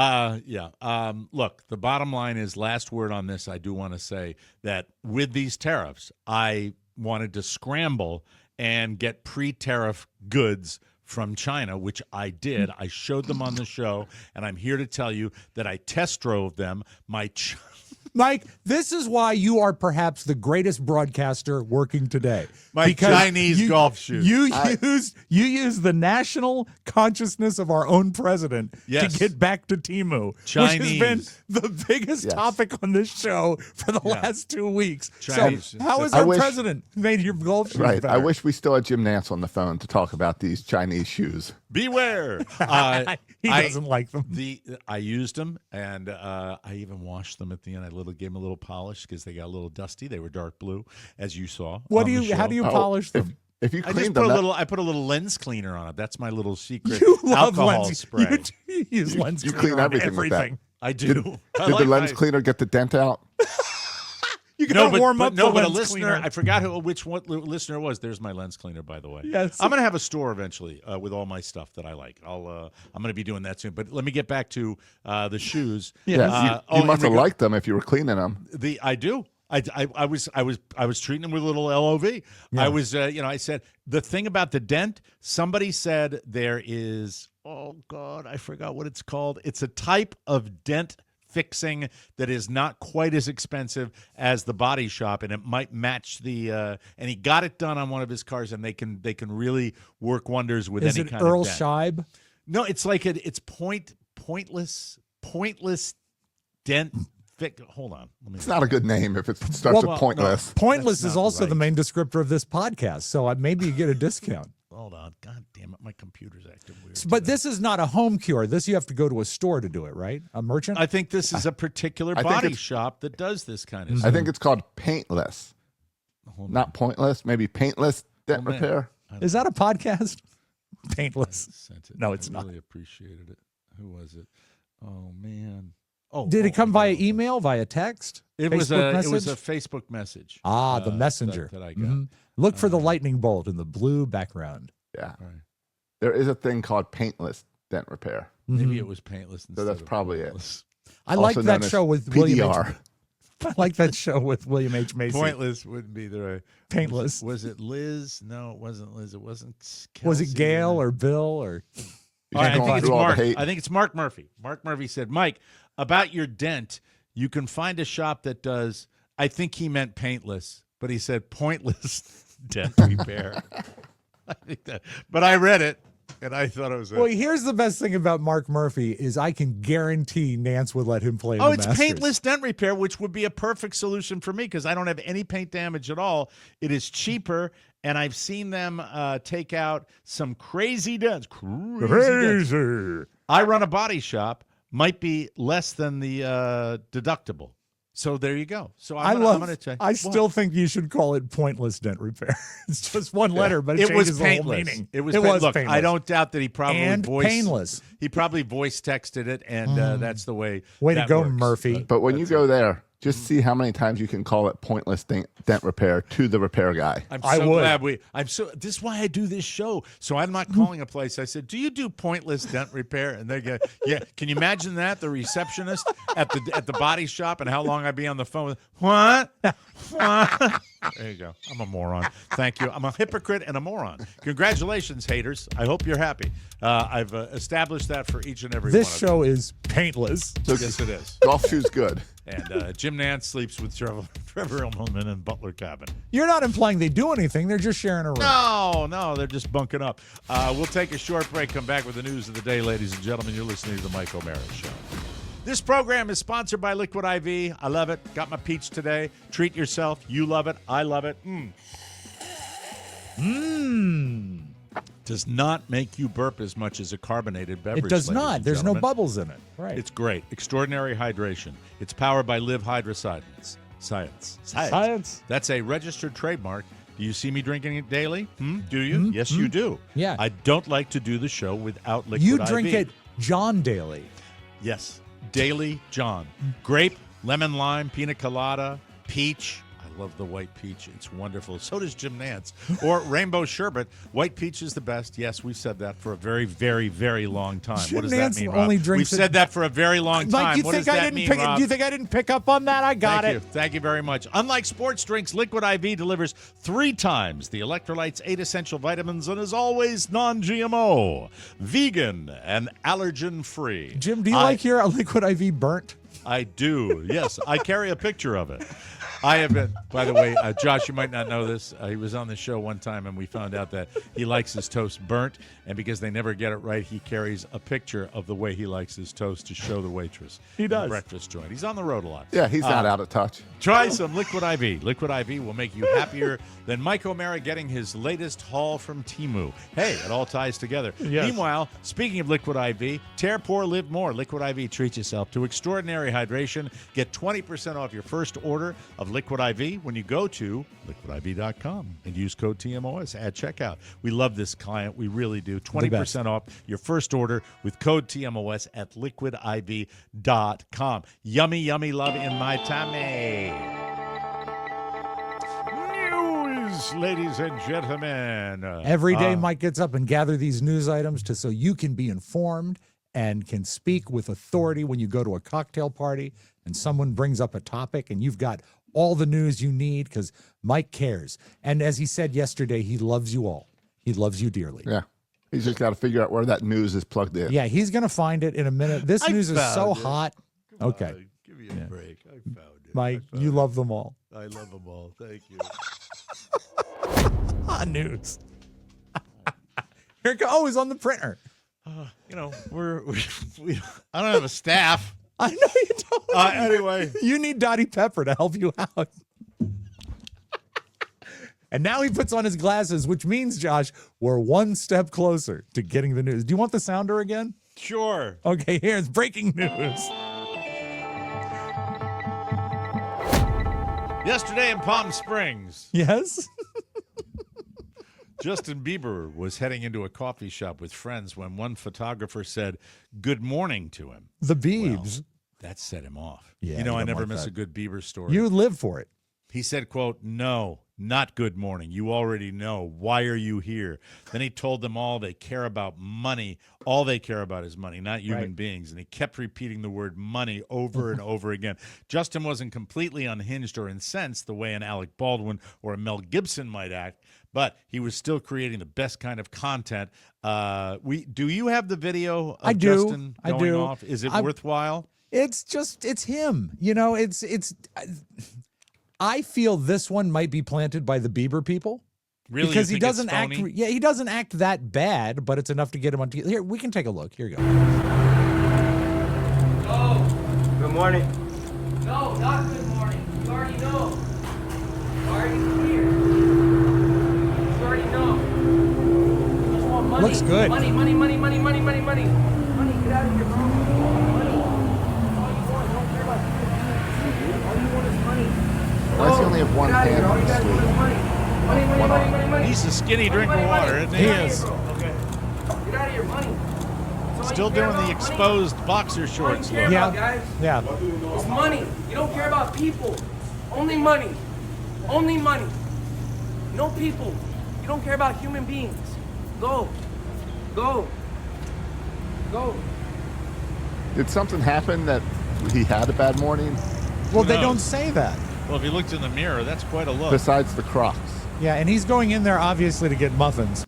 Speaker 6: Look, the bottom line is, last word on this, I do want to say that with these tariffs, I wanted to scramble and get pre-tariff goods from China, which I did. I showed them on the show, and I'm here to tell you that I test drove them.
Speaker 4: Mike, this is why you are perhaps the greatest broadcaster working today.
Speaker 6: My
Speaker 4: Because
Speaker 6: Chinese golf shoes.
Speaker 4: You use the national consciousness of our own president
Speaker 6: Yes.
Speaker 4: to get back to Timu, which has been
Speaker 6: Chinese.
Speaker 4: the biggest
Speaker 3: Yes.
Speaker 4: topic on this show for the last 2 weeks.
Speaker 6: Chinese.
Speaker 4: So how has
Speaker 3: I
Speaker 4: our
Speaker 3: wish-
Speaker 4: president made your golf shoes
Speaker 3: Right.
Speaker 4: better?
Speaker 3: I wish we still had Jim Nance on the phone to talk about these Chinese shoes.
Speaker 6: Beware.
Speaker 4: He doesn't like them.
Speaker 6: I used them, and I even washed them at the end. I gave them a little polish because they got a little dusty. They were dark blue, as you saw.
Speaker 4: What
Speaker 6: on
Speaker 4: do
Speaker 6: the
Speaker 4: you? How
Speaker 6: show.
Speaker 4: do you polish them?
Speaker 3: If you
Speaker 6: I
Speaker 3: cleaned
Speaker 6: just
Speaker 3: them,
Speaker 6: put a
Speaker 3: that-
Speaker 6: little. I put a little lens cleaner on it. That's my little secret
Speaker 4: You love
Speaker 6: alcohol
Speaker 4: lens.
Speaker 6: spray.
Speaker 4: You use lens
Speaker 3: you
Speaker 4: cleaner
Speaker 3: clean
Speaker 4: on
Speaker 3: everything with that.
Speaker 4: everything.
Speaker 6: I do. I
Speaker 3: did
Speaker 6: like
Speaker 3: the lens
Speaker 6: my-
Speaker 3: cleaner get the dent out?
Speaker 4: You gotta warm up
Speaker 6: no,
Speaker 4: the
Speaker 6: but a
Speaker 4: lens
Speaker 6: listener.
Speaker 4: cleaner.
Speaker 6: I forgot which listener it was. There's my lens cleaner, by the way.
Speaker 4: Yes.
Speaker 6: I'm gonna have a store eventually with all my stuff that I like. I'm gonna be doing that soon. But let me get back to the shoes.
Speaker 3: Yeah, you
Speaker 6: in
Speaker 3: must have
Speaker 6: reg-
Speaker 3: liked them if you were cleaning them.
Speaker 6: I do. I was treating them with a little LOV. I was I said the thing about the dent. Somebody said there is, oh God, I forgot what it's called. It's a type of dent fixing that is not quite as expensive as the body shop, and it might match the and he got it done on one of his cars, and they can really work wonders with
Speaker 4: Is
Speaker 6: any
Speaker 4: it
Speaker 6: kind
Speaker 4: Earl
Speaker 6: of dent.
Speaker 4: Scheib?
Speaker 6: No, it's like it's pointless dent hold on. Let me
Speaker 3: It's not a good name if it starts
Speaker 4: Well,
Speaker 3: with pointless.
Speaker 4: Pointless
Speaker 6: That's
Speaker 4: is
Speaker 6: not
Speaker 4: also the
Speaker 6: right.
Speaker 4: main descriptor of this podcast, so maybe you get a discount.
Speaker 6: Hold on. God damn it, my computer's acting weird.
Speaker 4: But
Speaker 6: today.
Speaker 4: this is not a home cure. This you have to go to a store to do it, right? A merchant?
Speaker 6: I think this is a particular
Speaker 3: I think
Speaker 6: body
Speaker 3: it's-
Speaker 6: shop that does this kind of
Speaker 3: I
Speaker 6: stuff.
Speaker 3: think it's called paintless, not pointless. Maybe paintless dent
Speaker 6: Oh, man.
Speaker 3: repair.
Speaker 4: Is that a podcast? Paintless.
Speaker 6: Sent it.
Speaker 4: No, it's
Speaker 6: I
Speaker 4: not.
Speaker 6: really appreciated it. Who was it? Oh man. Oh,
Speaker 4: Did it come
Speaker 6: I
Speaker 4: via
Speaker 6: got it.
Speaker 4: email, via text?
Speaker 6: It was
Speaker 4: Facebook
Speaker 6: a
Speaker 4: message?
Speaker 6: Facebook message.
Speaker 4: Ah, the messenger.
Speaker 6: that I got.
Speaker 4: Mhm. Look for the lightning bolt in the blue background.
Speaker 3: Yeah.
Speaker 6: All right.
Speaker 3: There is a thing called paintless dent repair.
Speaker 6: Maybe it was paintless. Instead
Speaker 3: that's
Speaker 6: of
Speaker 3: probably it.
Speaker 6: pointless.
Speaker 4: I like
Speaker 3: Also
Speaker 4: that
Speaker 3: known as
Speaker 4: show with William H.
Speaker 3: PDR.
Speaker 4: I like that show with William H. Macy.
Speaker 6: Pointless wouldn't be the right.
Speaker 4: Paintless.
Speaker 6: Was it Liz? No, it wasn't Liz. It wasn't.
Speaker 4: Was it
Speaker 6: Kelsey.
Speaker 4: Gail or Bill or?
Speaker 3: You
Speaker 6: All right,
Speaker 3: can't
Speaker 6: I
Speaker 3: go
Speaker 6: think it's
Speaker 3: through all the
Speaker 6: Mark.
Speaker 3: hate.
Speaker 6: I think it's Mark Murphy. Mark Murphy said, "Mike, about your dent, you can find a shop that does." I think he meant paintless, but he said pointless dent repair. I think that, but I read it and I thought it was.
Speaker 4: Well, here's the best thing about Mark Murphy is I can guarantee Nance would let him play. in
Speaker 6: Oh,
Speaker 4: the
Speaker 6: it's
Speaker 4: Masters.
Speaker 6: paintless dent repair, which would be a perfect solution for me because I don't have any paint damage at all. It is cheaper, and I've seen them take out some crazy dents. Crazy dents. I run a body shop, might be less than the deductible. So there you go. So I'm gonna check.
Speaker 4: I still think you should call it pointless dent repair. It's just one letter, but it,
Speaker 6: It was
Speaker 4: changes the whole
Speaker 6: painless.
Speaker 4: meaning.
Speaker 6: It was
Speaker 4: Look,
Speaker 6: painless. I don't doubt that he probably
Speaker 4: And painless.
Speaker 6: He probably voice texted it, and that's the way.
Speaker 4: Way to
Speaker 6: that
Speaker 4: go,
Speaker 6: works.
Speaker 4: Murphy.
Speaker 3: But when you go there, just see how many times you can call it pointless dent repair to the repair guy.
Speaker 6: I'm
Speaker 4: I
Speaker 6: so
Speaker 4: would.
Speaker 6: glad this is why I do this show. So I'm not calling a place. I said, "Do you do pointless dent repair?" And they go, "Yeah." Can you imagine that? The receptionist at the body shop and how long I'd be on the phone with, what? What? There you go. I'm a moron. Thank you. I'm a hypocrite and a moron. Congratulations, haters. I hope you're happy. I've established that for each and every
Speaker 4: This
Speaker 6: one of
Speaker 4: show is paintless.
Speaker 6: you. Yes, it is.
Speaker 3: Golf shoes good.
Speaker 6: And Jim Nance sleeps with Trevor Immelman in Butler Cabin.
Speaker 4: You're not implying they do anything. They're just sharing a room.
Speaker 6: No, they're just bunking up. We'll take a short break, come back with the news of the day, ladies and gentlemen. You're listening to the Mike O'Mara Show. This program is sponsored by Liquid IV. I love it. Got my peach today. Treat yourself. You love it. I love it. Does not make you burp as much as a carbonated beverage.
Speaker 4: It does
Speaker 6: ladies
Speaker 4: not.
Speaker 6: and
Speaker 4: There's no
Speaker 6: gentlemen.
Speaker 4: bubbles in it. Right.
Speaker 6: It's great. Extraordinary hydration. It's powered by Live Hydroscience. Science. That's a registered trademark. Do you see me drinking it daily? Do you? Yes, you do.
Speaker 4: Yeah.
Speaker 6: I don't like to do the show without Liquid
Speaker 4: You
Speaker 6: IV.
Speaker 4: drink it John Daly.
Speaker 6: Yes. Daily John. Grape, lemon, lime, pina colada, peach. I love the white peach. It's wonderful. So does Jim Nance. Or rainbow sherbet. White peach is the best. Yes, we've said that for a very, very, very long time.
Speaker 4: Jim
Speaker 6: What does
Speaker 4: Nance
Speaker 6: that mean,
Speaker 4: only
Speaker 6: Rob?
Speaker 4: drinks
Speaker 6: We've
Speaker 4: it-
Speaker 6: said that for a very long time.
Speaker 4: Mike, you
Speaker 6: What
Speaker 4: think
Speaker 6: does
Speaker 4: I
Speaker 6: that
Speaker 4: didn't
Speaker 6: mean,
Speaker 4: pick
Speaker 6: Rob?
Speaker 4: Do you think I didn't pick up on that? I got
Speaker 6: Thank
Speaker 4: it.
Speaker 6: you. Thank you very much. Unlike sports drinks, Liquid IV delivers 3 times the electrolytes, 8 essential vitamins, and is always non-GMO, vegan, and allergen-free.
Speaker 4: Jim, do you like your Liquid IV burnt?
Speaker 6: I do. Yes, I carry a picture of it. I have been, by the way, Josh, you might not know this. He was on the show one time, and we found out that he likes his toast burnt, and because they never get it right, he carries a picture of the way he likes his toast to show the waitress.
Speaker 4: He does.
Speaker 6: In the breakfast joint. He's on the road a lot.
Speaker 3: Yeah, he's not out of touch.
Speaker 6: Try some Liquid IV. Liquid IV will make you happier than Mike O'Mara getting his latest haul from Temu. Hey, it all ties together.
Speaker 4: Yes.
Speaker 6: Meanwhile, speaking of Liquid IV, tear poor, live more. Liquid IV treats yourself to extraordinary hydration. Get 20% off your first order of Liquid IV when you go to liquidiv.com and use code TMOS at checkout. We love this client. We really do. 20% off your first order with code TMOS at liquidiv.com. Yummy, yummy love in my tummy. News, ladies and gentlemen.
Speaker 4: Every day, Mike gets up and gather these news items so you can be informed and can speak with authority when you go to a cocktail party and someone brings up a topic and you've got all the news you need because Mike cares. And as he said yesterday, he loves you all. He loves you dearly.
Speaker 3: Yeah. He's just got to figure out where that news is plugged in.
Speaker 4: Yeah, he's going to find it in a minute. This news is so hot. Okay.
Speaker 6: Give me a break. I found it.
Speaker 4: Mike, you love them all.
Speaker 6: I love them all. Thank you.
Speaker 4: Hot news. Here it goes. Oh, it's on the printer.
Speaker 6: We I don't have a staff.
Speaker 4: I know you don't.
Speaker 6: Anyway.
Speaker 4: You need Dottie Pepper to help you out. And now he puts on his glasses, which means, Josh, we're one step closer to getting the news. Do you want the sounder again?
Speaker 6: Sure.
Speaker 4: Okay, here's breaking news.
Speaker 6: Yesterday in Palm Springs,
Speaker 4: Yes?
Speaker 6: Justin Bieber was heading into a coffee shop with friends when one photographer said good morning to him.
Speaker 4: The Biebs.
Speaker 6: That set him off.
Speaker 4: Yeah,
Speaker 6: I
Speaker 4: you don't
Speaker 6: never
Speaker 4: want
Speaker 6: miss
Speaker 4: that.
Speaker 6: a good Bieber story.
Speaker 4: You live for it.
Speaker 6: He said, quote, "No, not good morning. You already know. Why are you here?" Then he told them all they care about money. All they care about is money, not human
Speaker 4: Right.
Speaker 6: beings. And he kept repeating the word money over and over again. Justin wasn't completely unhinged or incensed the way an Alec Baldwin or a Mel Gibson might act, but he was still creating the best kind of content. Do you have the video of
Speaker 4: I do.
Speaker 6: Justin
Speaker 4: I
Speaker 6: going
Speaker 4: do.
Speaker 6: off? Is it
Speaker 4: I-
Speaker 6: worthwhile?
Speaker 4: It's him. You know, I feel this one might be planted by the Bieber people.
Speaker 6: Really?
Speaker 4: Because
Speaker 6: You
Speaker 4: he
Speaker 6: think it's
Speaker 4: doesn't act.
Speaker 6: phony?
Speaker 4: Yeah, he doesn't act that bad, but it's enough to get him on. Here, we can take a look. Here you go.
Speaker 8: Good morning.
Speaker 9: No, not good morning. You already know. You already here. You already know. You just want money.
Speaker 4: Looks good.
Speaker 9: Money, money, money, money, money, money, money. Money, get out of here, bro. Money. All you want, don't care about you. All you want is money.
Speaker 3: Why does he only have one
Speaker 9: Get out of
Speaker 3: hand
Speaker 9: here. All
Speaker 3: on
Speaker 9: you
Speaker 3: his
Speaker 9: guys want is
Speaker 3: sleeve?
Speaker 9: money. Money, money, money, money, money.
Speaker 6: He's a skinny drink of
Speaker 9: Money,
Speaker 6: water,
Speaker 9: money,
Speaker 6: isn't
Speaker 9: money.
Speaker 6: he?
Speaker 9: Get out of
Speaker 4: is.
Speaker 9: here, bro. Okay. Get out of here, money. That's all
Speaker 6: Still
Speaker 9: you care
Speaker 6: doing the
Speaker 9: about, money.
Speaker 6: exposed boxer
Speaker 9: That's all you
Speaker 6: shorts
Speaker 9: care
Speaker 6: look.
Speaker 4: Yeah.
Speaker 9: about, guys.
Speaker 4: Yeah.
Speaker 9: It's money. You don't care about people. Only money. Only money. No people. You don't care about human beings. Go. Go. Go.
Speaker 3: Did something happen that he had a bad morning
Speaker 4: Well, they
Speaker 6: knows?
Speaker 4: don't say that.
Speaker 6: Well, if you looked in the mirror, that's quite a look.
Speaker 3: besides the Crocs?
Speaker 4: Yeah, and he's going in there obviously to get muffins.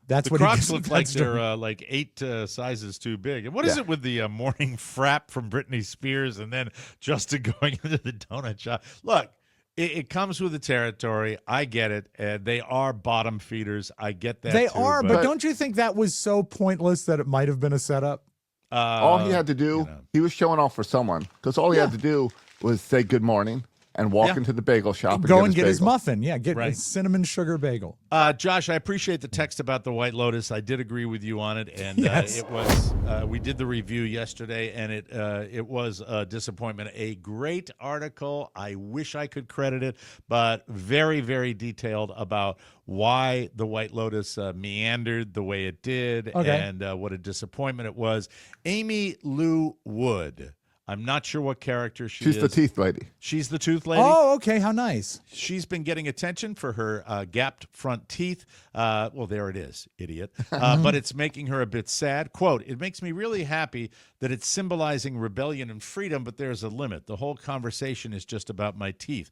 Speaker 4: That's
Speaker 6: The
Speaker 4: what he
Speaker 6: Crocs
Speaker 4: gets-
Speaker 6: look like
Speaker 4: that's
Speaker 6: they're like 8 sizes too big. And what is
Speaker 3: Yeah.
Speaker 6: it with the morning frap from Britney Spears and then Justin going into the donut shop? Look, it comes with the territory. I get it. And they are bottom feeders. I get that.
Speaker 4: They
Speaker 6: too,
Speaker 4: are, but don't you think that was so pointless that it might have been a setup?
Speaker 3: All he had to do, he was showing off for someone, because all he had to do was say good morning and walk into the bagel shop and
Speaker 4: go and get his
Speaker 3: bagel.
Speaker 4: muffin. Yeah, get a cinnamon sugar bagel.
Speaker 6: Josh, I appreciate the text about the White Lotus. I did agree with you on it, and
Speaker 4: Yes.
Speaker 6: it was. We did the review yesterday, and it was a disappointment. A great article. I wish I could credit it, but very, very detailed about why the White Lotus meandered the way it did, and what a disappointment it was. Amy Lou Wood. I'm not sure what character she is.
Speaker 3: She's the teeth lady.
Speaker 6: She's the tooth lady.
Speaker 4: Oh, okay. How nice.
Speaker 6: She's been getting attention for her gapped front teeth. Well, there it is, idiot. But it's making her a bit sad. Quote, "It makes me really happy that it's symbolizing rebellion and freedom, but there's a limit. The whole conversation is just about my teeth."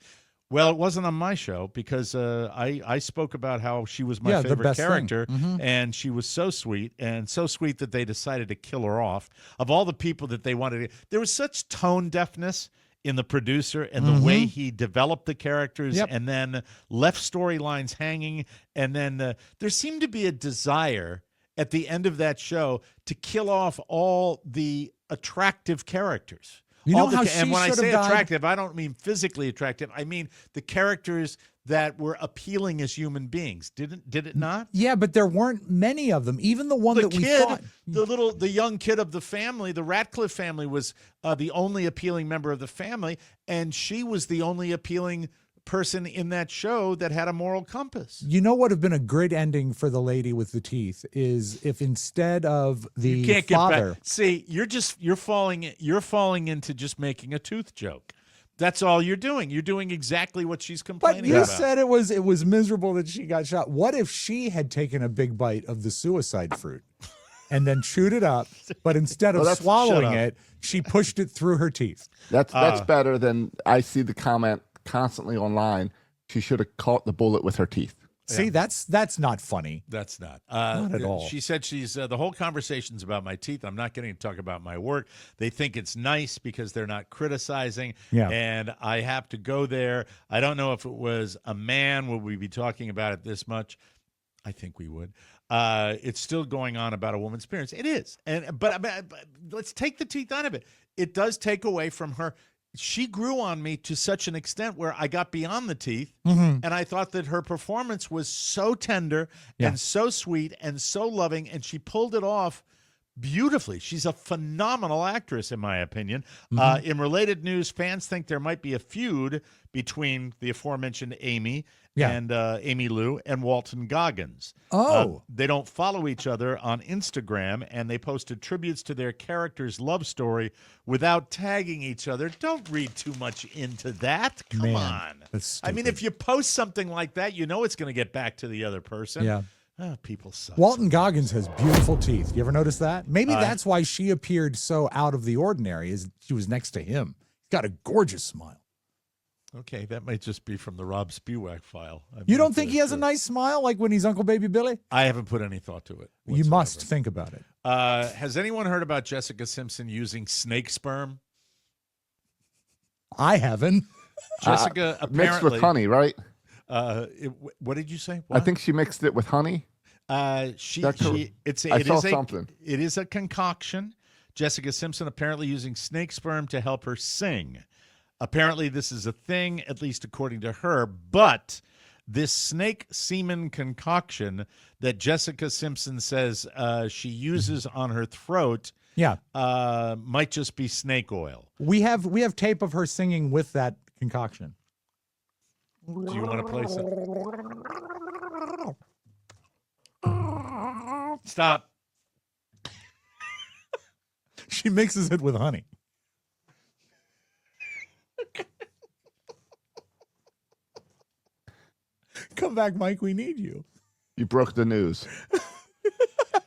Speaker 6: Well, it wasn't on my show because I spoke about how she was my favorite character, and she was so sweet that they decided to kill her off. Of all the people that they wanted to, there was such tone deafness in the producer and the way he developed the characters and then left storylines hanging. And then there seemed to be a desire at the end of that show to kill off all the attractive characters.
Speaker 4: You know how she
Speaker 6: and when I
Speaker 4: should
Speaker 6: say
Speaker 4: have died?
Speaker 6: attractive, I don't mean physically attractive. I mean the characters that were appealing as human beings. Did it not?
Speaker 4: Yeah, but there weren't many of them. Even the one
Speaker 6: The
Speaker 4: that we
Speaker 6: kid,
Speaker 4: thought.
Speaker 6: the young kid of the family, the Ratcliffe family, was the only appealing member of the family, and she was the only appealing person in that show that had a moral compass.
Speaker 4: You know what would have been a great ending for the lady with the teeth is if instead of the
Speaker 6: You can't
Speaker 4: father.
Speaker 6: get back. See, you're falling into just making a tooth joke. That's all you're doing. You're doing exactly what she's
Speaker 4: But
Speaker 6: complaining
Speaker 4: you
Speaker 6: about.
Speaker 4: said it was miserable that she got shot. What if she had taken a big bite of the suicide fruit and then chewed it up, but instead of
Speaker 3: Well, that's-
Speaker 4: swallowing
Speaker 6: shut up.
Speaker 4: it, she pushed it through her teeth?
Speaker 3: That's better than I see the comment constantly online. She should have caught the bullet with her teeth.
Speaker 4: See, that's not funny.
Speaker 6: That's not.
Speaker 4: Not at all.
Speaker 6: She said she's the whole conversation's about my teeth. I'm not getting to talk about my work. They think it's nice because they're not criticizing.
Speaker 4: Yeah.
Speaker 6: And I have to go there. I don't know if it was a man, would we be talking about it this much? I think we would. It's still going on about a woman's appearance. It is. But let's take the teeth out of it. It does take away from her. She grew on me to such an extent where I got beyond the teeth, and I thought that her performance was so tender and so sweet and so loving, and she pulled it off beautifully. She's a phenomenal actress, in my opinion. In related news, fans think there might be a feud between the aforementioned Amy and Amy Lou and Walton Goggins. They don't follow each other on Instagram, and they posted tributes to their characters' love story without tagging each other. Don't read too much into that. Come on.
Speaker 4: That's
Speaker 6: I mean,
Speaker 4: stupid.
Speaker 6: if you post something like that, you know it's going to get back to the other person.
Speaker 4: Yeah.
Speaker 6: People suck.
Speaker 4: Walton Goggins has beautiful teeth. You ever notice that? Maybe that's why she appeared so out of the ordinary, is she was next to him. He's got a gorgeous smile.
Speaker 6: Okay, that might just be from the Rob Spewak file.
Speaker 4: You don't think he has a nice smile like when he's Uncle Baby Billy?
Speaker 6: I haven't put any thought to it.
Speaker 4: You must think about it.
Speaker 6: Has anyone heard about Jessica Simpson using snake sperm?
Speaker 4: I haven't.
Speaker 6: Jessica apparently
Speaker 3: Mixed with honey, right?
Speaker 6: What did you say?
Speaker 3: I think she mixed it with honey.
Speaker 6: Something. It is a concoction. Jessica Simpson apparently using snake sperm to help her sing. Apparently, this is a thing, at least according to her. But this snake semen concoction that Jessica Simpson says she uses on her throat, might just be snake oil.
Speaker 4: We have tape of her singing with that concoction.
Speaker 6: Do you want to play some? Stop.
Speaker 4: She mixes it with honey. Come back, Mike. We need you.
Speaker 3: You broke the news.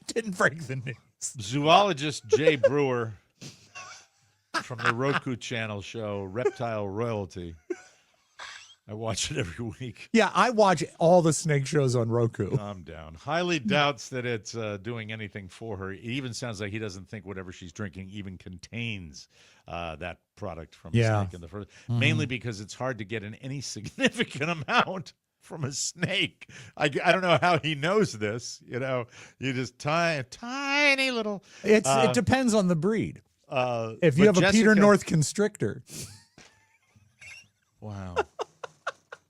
Speaker 4: Didn't break the news.
Speaker 6: Zoologist Jay Brewer from the Roku channel show Reptile Royalty. I watch it every week.
Speaker 4: Yeah, I watch all the snake shows on Roku.
Speaker 6: Calm down. Highly doubts that it's doing anything for her. It even sounds like he doesn't think whatever she's drinking even contains that product from a snake in the first. Mainly because it's hard to get in any significant amount. from a snake. I don't know how he knows this. You know, you just tiny little.
Speaker 4: It depends on the breed. If you
Speaker 6: but
Speaker 4: have a Peter
Speaker 6: Jessica-
Speaker 4: North Constrictor,
Speaker 6: Wow.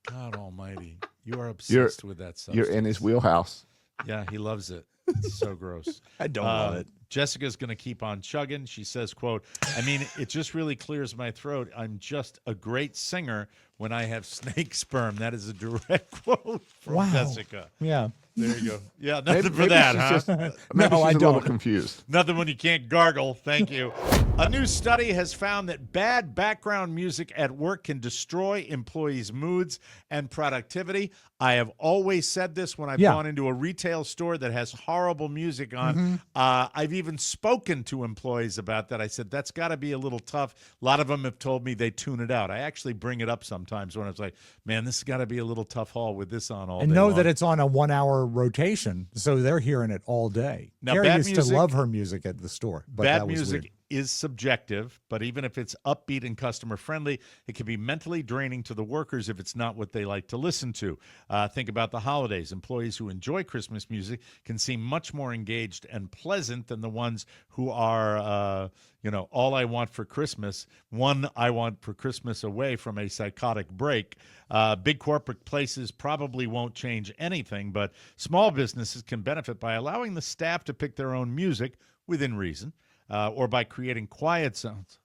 Speaker 6: God almighty. You are obsessed with that substance.
Speaker 3: You're in his wheelhouse.
Speaker 6: Yeah, he loves it. It's so gross.
Speaker 4: I don't love it.
Speaker 6: Jessica's going to keep on chugging. She says, quote, I mean, it just really clears my throat. I'm just a great singer when I have snake sperm. That is a direct quote from
Speaker 4: Wow.
Speaker 6: Jessica.
Speaker 4: Yeah.
Speaker 6: There you go. Yeah, nothing for
Speaker 3: Maybe
Speaker 6: that,
Speaker 3: she's
Speaker 6: huh?
Speaker 3: just- maybe
Speaker 4: No,
Speaker 3: she's
Speaker 4: I
Speaker 3: a little
Speaker 4: don't.
Speaker 3: confused.
Speaker 6: Nothing when you can't gargle. Thank you. A new study has found that bad background music at work can destroy employees' moods and productivity. I have always said this when I've gone into a retail store that has horrible music on. I've even spoken to employees about that. I said, that's got to be a little tough. A lot of them have told me they tune it out. I actually bring it up sometimes when I was like, man, this has got to be a little tough haul with this on all
Speaker 4: And
Speaker 6: day
Speaker 4: know
Speaker 6: long.
Speaker 4: that it's on a 1 hour rotation, so they're hearing it all day.
Speaker 6: Now,
Speaker 4: Carrie
Speaker 6: bad
Speaker 4: used
Speaker 6: music-
Speaker 4: to love her music at the store, but
Speaker 6: Bad
Speaker 4: that was
Speaker 6: music
Speaker 4: weird.
Speaker 6: is subjective, but even if it's upbeat and customer friendly, it can be mentally draining to the workers if it's not what they like to listen to. Think about the holidays. Employees who enjoy Christmas music can seem much more engaged and pleasant than the ones who are, all I want for Christmas, one I want for Christmas away from a psychotic break. Big corporate places probably won't change anything, but small businesses can benefit by allowing the staff to pick their own music within reason. Or by creating quiet zones.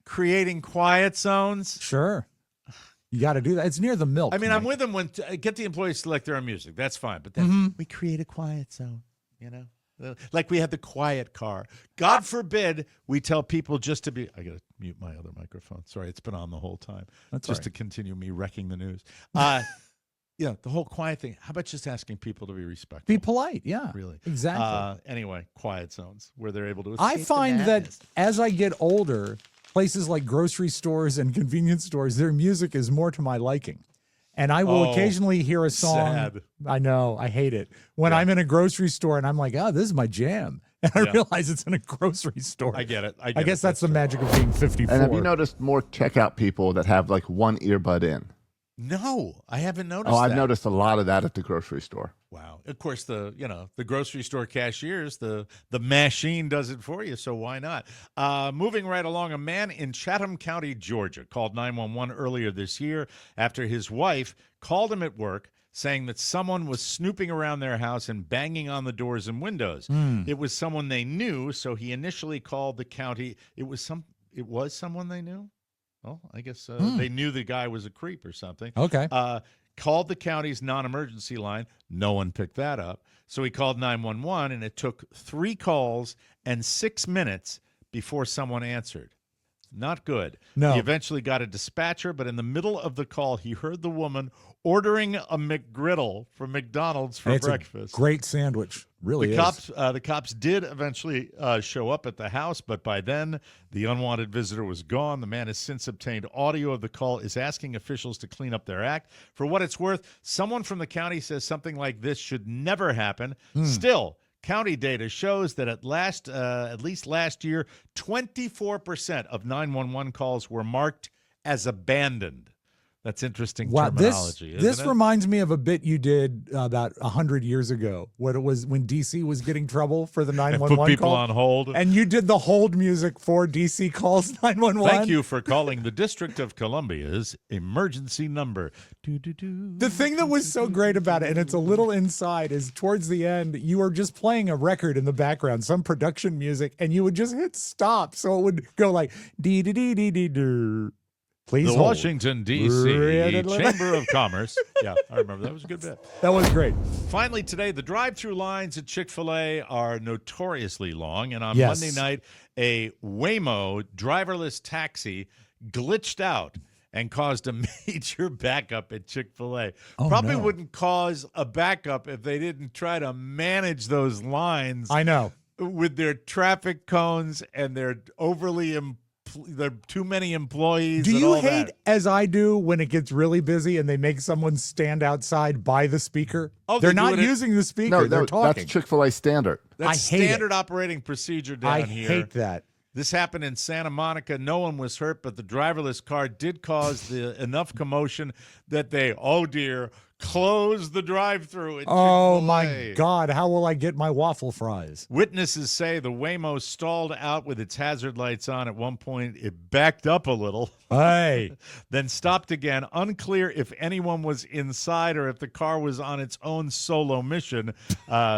Speaker 6: Creating quiet zones?
Speaker 4: Sure. You got to do that. It's near the milk.
Speaker 6: I mean,
Speaker 4: Mike.
Speaker 6: I'm with them when get the employees to select their own music. That's fine. But then we create a quiet zone, Like we had the quiet car. God forbid we tell people just to be. I got to mute my other microphone. Sorry, it's been on the whole time.
Speaker 4: That's
Speaker 6: just
Speaker 4: all
Speaker 6: to
Speaker 4: right.
Speaker 6: continue me wrecking the news. The whole quiet thing. How about just asking people to be respectful?
Speaker 4: Be polite. Yeah.
Speaker 6: Really.
Speaker 4: Exactly.
Speaker 6: Anyway, quiet zones where they're able to
Speaker 4: I
Speaker 6: escape the
Speaker 4: find that
Speaker 6: madness.
Speaker 4: as I get older, places like grocery stores and convenience stores, their music is more to my liking. And I will occasionally hear a song.
Speaker 6: sad.
Speaker 4: I know. I hate it. When I'm in a grocery store and I'm like, oh, this is my jam. And I realize it's in a grocery store.
Speaker 6: I get it. I
Speaker 4: guess that's the magic of being 54.
Speaker 3: And have you noticed more checkout people that have like one earbud in?
Speaker 6: No, I haven't noticed
Speaker 3: Oh, I've
Speaker 6: that.
Speaker 3: noticed a lot of that at the grocery store.
Speaker 6: Wow. Of course, the grocery store cashiers, the machine does it for you, so why not? Moving right along, a man in Chatham County, Georgia, called 911 earlier this year after his wife called him at work saying that someone was snooping around their house and banging on the doors and windows. It was someone they knew, so he initially called the county. It was someone they knew? Well, I guess they knew the guy was a creep or something.
Speaker 4: Okay.
Speaker 6: Called the county's non-emergency line. No one picked that up. So he called 911, and it took 3 calls and 6 minutes before someone answered. Not good.
Speaker 4: No.
Speaker 6: He eventually got a dispatcher, but in the middle of the call, he heard the woman ordering a McGriddle from McDonald's for
Speaker 4: It's
Speaker 6: breakfast.
Speaker 4: a great sandwich. Really
Speaker 6: The cops did eventually show up at the house, but by then the unwanted visitor was gone. The man has since obtained audio of the call, is asking officials to clean up their act. For what it's worth, someone from the county says something like this should never happen. Still, county data shows that at least last year, 24% of 911 calls were marked as abandoned. That's interesting terminology,
Speaker 4: this
Speaker 6: isn't it?
Speaker 4: reminds me of a bit you did about 100 years ago. What it was when DC was getting trouble for the 911
Speaker 6: put people
Speaker 4: call.
Speaker 6: on hold.
Speaker 4: And you did the hold music for DC calls 911.
Speaker 6: Thank you for calling the District of Columbia's emergency number.
Speaker 4: The thing that was so great about it, and it's a little inside, is towards the end, you were just playing a record in the background, some production music, and you would just hit stop. So it would go like, dee dee dee dee dee dee. Please
Speaker 6: The
Speaker 4: hold.
Speaker 6: Washington, D.C. Chamber of Commerce. Yeah, I remember. That was a good bit.
Speaker 4: That was great.
Speaker 6: Finally, today, the drive-through lines at Chick-fil-A are notoriously long, and on
Speaker 4: Yes.
Speaker 6: Monday night, a Waymo driverless taxi glitched out and caused a major backup at Chick-fil-A.
Speaker 4: Oh,
Speaker 6: Probably
Speaker 4: no.
Speaker 6: wouldn't cause a backup if they didn't try to manage those lines
Speaker 4: I know.
Speaker 6: with their traffic cones and their there are too many employees.
Speaker 4: Do
Speaker 6: and
Speaker 4: you
Speaker 6: all
Speaker 4: hate,
Speaker 6: that.
Speaker 4: as I do, when it gets really busy and they make someone stand outside by the speaker?
Speaker 6: Oh,
Speaker 4: they're
Speaker 6: they do
Speaker 4: not
Speaker 6: it at-
Speaker 4: using the speaker.
Speaker 3: No,
Speaker 4: they're talking.
Speaker 3: that's Chick-fil-A standard.
Speaker 6: That's
Speaker 4: I hate
Speaker 6: standard operating procedure down
Speaker 4: I
Speaker 6: here.
Speaker 4: hate that.
Speaker 6: This happened in Santa Monica. No one was hurt, but the driverless car did cause enough commotion that they, oh dear, Close the drive-thru at
Speaker 4: Oh,
Speaker 6: Chick-fil-A.
Speaker 4: my God. How will I get my waffle fries?
Speaker 6: Witnesses say the Waymo stalled out with its hazard lights on. At one point, it backed up a little.
Speaker 4: Hey.
Speaker 6: Then stopped again. Unclear if anyone was inside or if the car was on its own solo mission.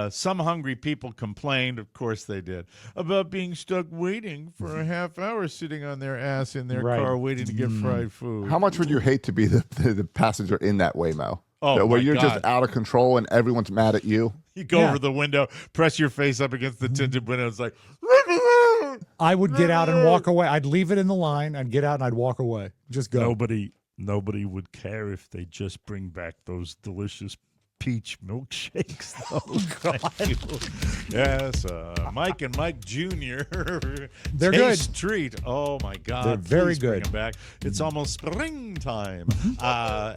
Speaker 6: Some hungry people complained, of course they did, about being stuck waiting for a half hour sitting on their ass in their car waiting to get fried food.
Speaker 3: How much would you hate to be the passenger in that Waymo?
Speaker 6: Oh,
Speaker 3: where
Speaker 6: my
Speaker 3: you're
Speaker 6: God.
Speaker 3: just out of control and everyone's mad at you?
Speaker 6: You go over the window, press your face up against the tinted window. It's like,
Speaker 4: I would get out and walk away. I'd leave it in the line. I'd get out and I'd walk away. Just go.
Speaker 6: Nobody would care if they just bring back those delicious peach milkshakes. Yes, Mike and Mike Jr.
Speaker 4: They're
Speaker 6: Taste
Speaker 4: good.
Speaker 6: Treat. Oh my God,
Speaker 4: They're very
Speaker 6: please bring
Speaker 4: good.
Speaker 6: them back. It's almost springtime.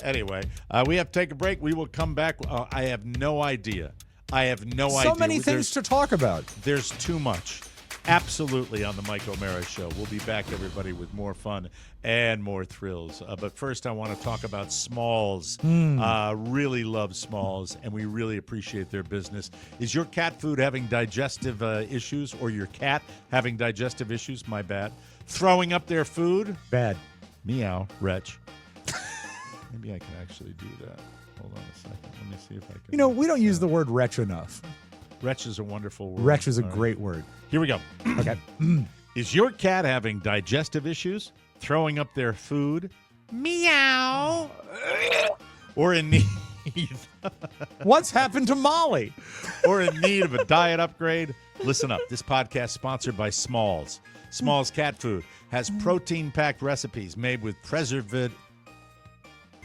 Speaker 6: Anyway, we have to take a break. We will come back. I have no idea.
Speaker 4: So many things to talk about.
Speaker 6: There's too much. Absolutely on the Mike O'Mara Show. We'll be back, everybody, with more fun and more thrills. But first, I want to talk about Smalls. Really love Smalls, and we really appreciate their business. Is your cat food having digestive issues, or your cat having digestive issues? My bad. Throwing up their food?
Speaker 4: Bad.
Speaker 6: Meow, wretch. Maybe I can actually do that. Hold on a second. Let me see if I can.
Speaker 4: You know, we don't use the word wretch enough.
Speaker 6: Wretch is a wonderful word.
Speaker 4: Wretch is a
Speaker 6: All right.
Speaker 4: great word.
Speaker 6: Here we go.
Speaker 4: Okay.
Speaker 6: Is your cat having digestive issues, throwing up their food, meow, or in need
Speaker 4: What's happened to Molly?
Speaker 6: or in need of a diet upgrade? Listen up. This podcast sponsored by Smalls. Smalls cat food has protein-packed recipes made with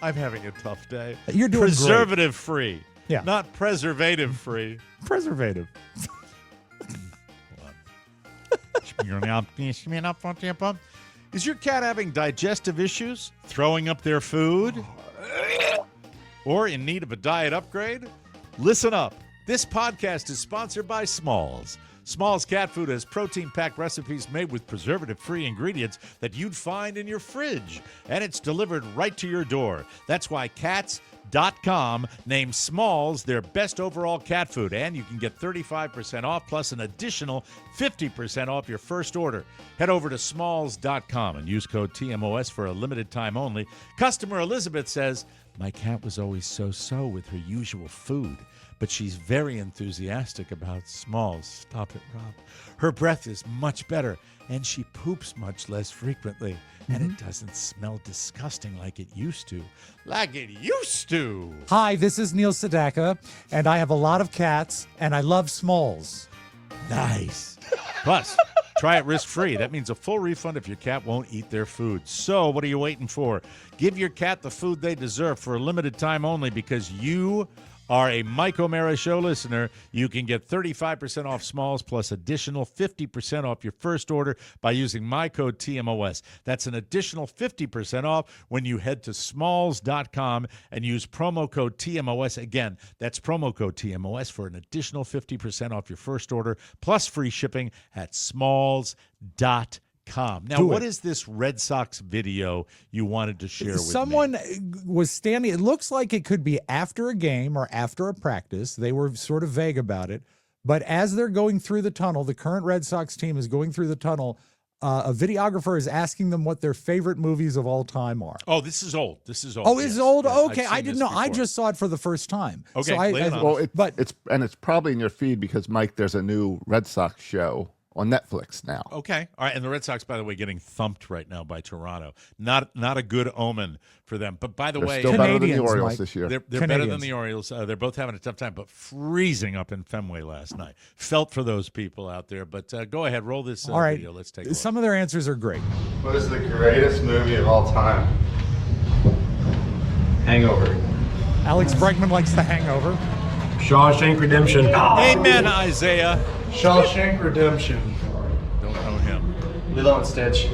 Speaker 6: I'm having a tough day.
Speaker 4: You're doing great.
Speaker 6: Preservative-free.
Speaker 4: Yeah.
Speaker 6: Not preservative-free.
Speaker 4: Preservative.
Speaker 6: Is your cat having digestive issues, throwing up their food, or in need of a diet upgrade? Listen up. This podcast is sponsored by Smalls. Smalls cat food has protein-packed recipes made with preservative-free ingredients that you'd find in your fridge, and it's delivered right to your door. That's why Cats.com named Smalls their best overall cat food, and you can get 35% off plus an additional 50% off your first order. Head over to Smalls.com and use code TMOS for a limited time only. Customer Elizabeth says, "My cat was always so-so with her usual food, but she's very enthusiastic about Smalls." Stop it, Rob. Her breath is much better, and she poops much less frequently, and it doesn't smell disgusting like it used to. Like it used to.
Speaker 4: Hi, this is Neil Sedaka, and I have a lot of cats, and I love Smalls.
Speaker 6: Nice. Plus, try it risk-free. That means a full refund if your cat won't eat their food. So what are you waiting for? Give your cat the food they deserve for a limited time only because you are a Mike O'Mara Show listener. You can get 35% off Smalls plus additional 50% off your first order by using my code TMOS. That's an additional 50% off when you head to Smalls.com and use promo code TMOS. Again, that's promo code TMOS for an additional 50% off your first order plus free shipping at Smalls.com. Now, what is this Red Sox video you wanted to share with
Speaker 4: Someone
Speaker 6: me?
Speaker 4: was standing. It looks like it could be after a game or after a practice. They were sort of vague about it. But as they're going through the tunnel, the current Red Sox team is going through the tunnel. A videographer is asking them what their favorite movies of all time are.
Speaker 6: Oh, this is old. This is old.
Speaker 4: Oh, it's
Speaker 6: Yes.
Speaker 4: old?
Speaker 6: Yes,
Speaker 4: Okay,
Speaker 6: I've
Speaker 4: I
Speaker 6: seen
Speaker 4: didn't
Speaker 6: this
Speaker 4: know. I
Speaker 6: before.
Speaker 4: just saw it for the first time.
Speaker 6: Okay,
Speaker 4: So
Speaker 6: lay it on
Speaker 3: Well,
Speaker 6: us.
Speaker 3: it's probably in your feed because Mike, there's a new Red Sox show on Netflix now.
Speaker 6: Okay. All right. And the Red Sox, by the way, getting thumped right now by Toronto. Not a good omen for them. But by the
Speaker 3: They're
Speaker 6: way,
Speaker 3: still better than the
Speaker 4: Canadians,
Speaker 3: Orioles
Speaker 4: Mike.
Speaker 3: this year.
Speaker 6: they're better than
Speaker 4: Canadians.
Speaker 6: the Orioles. They're both having a tough time, but freezing up in Fenway last night. Felt for those people out there. But go ahead, roll this
Speaker 4: All right.
Speaker 6: video. Let's take a look.
Speaker 4: Some of their answers are great.
Speaker 8: What is the greatest movie of all time? Hangover.
Speaker 4: Alex Bregman likes The Hangover.
Speaker 8: Shawshank Redemption.
Speaker 6: Amen, Isaiah.
Speaker 8: Shawshank Redemption.
Speaker 6: Don't know him.
Speaker 8: Lilo and Stitch.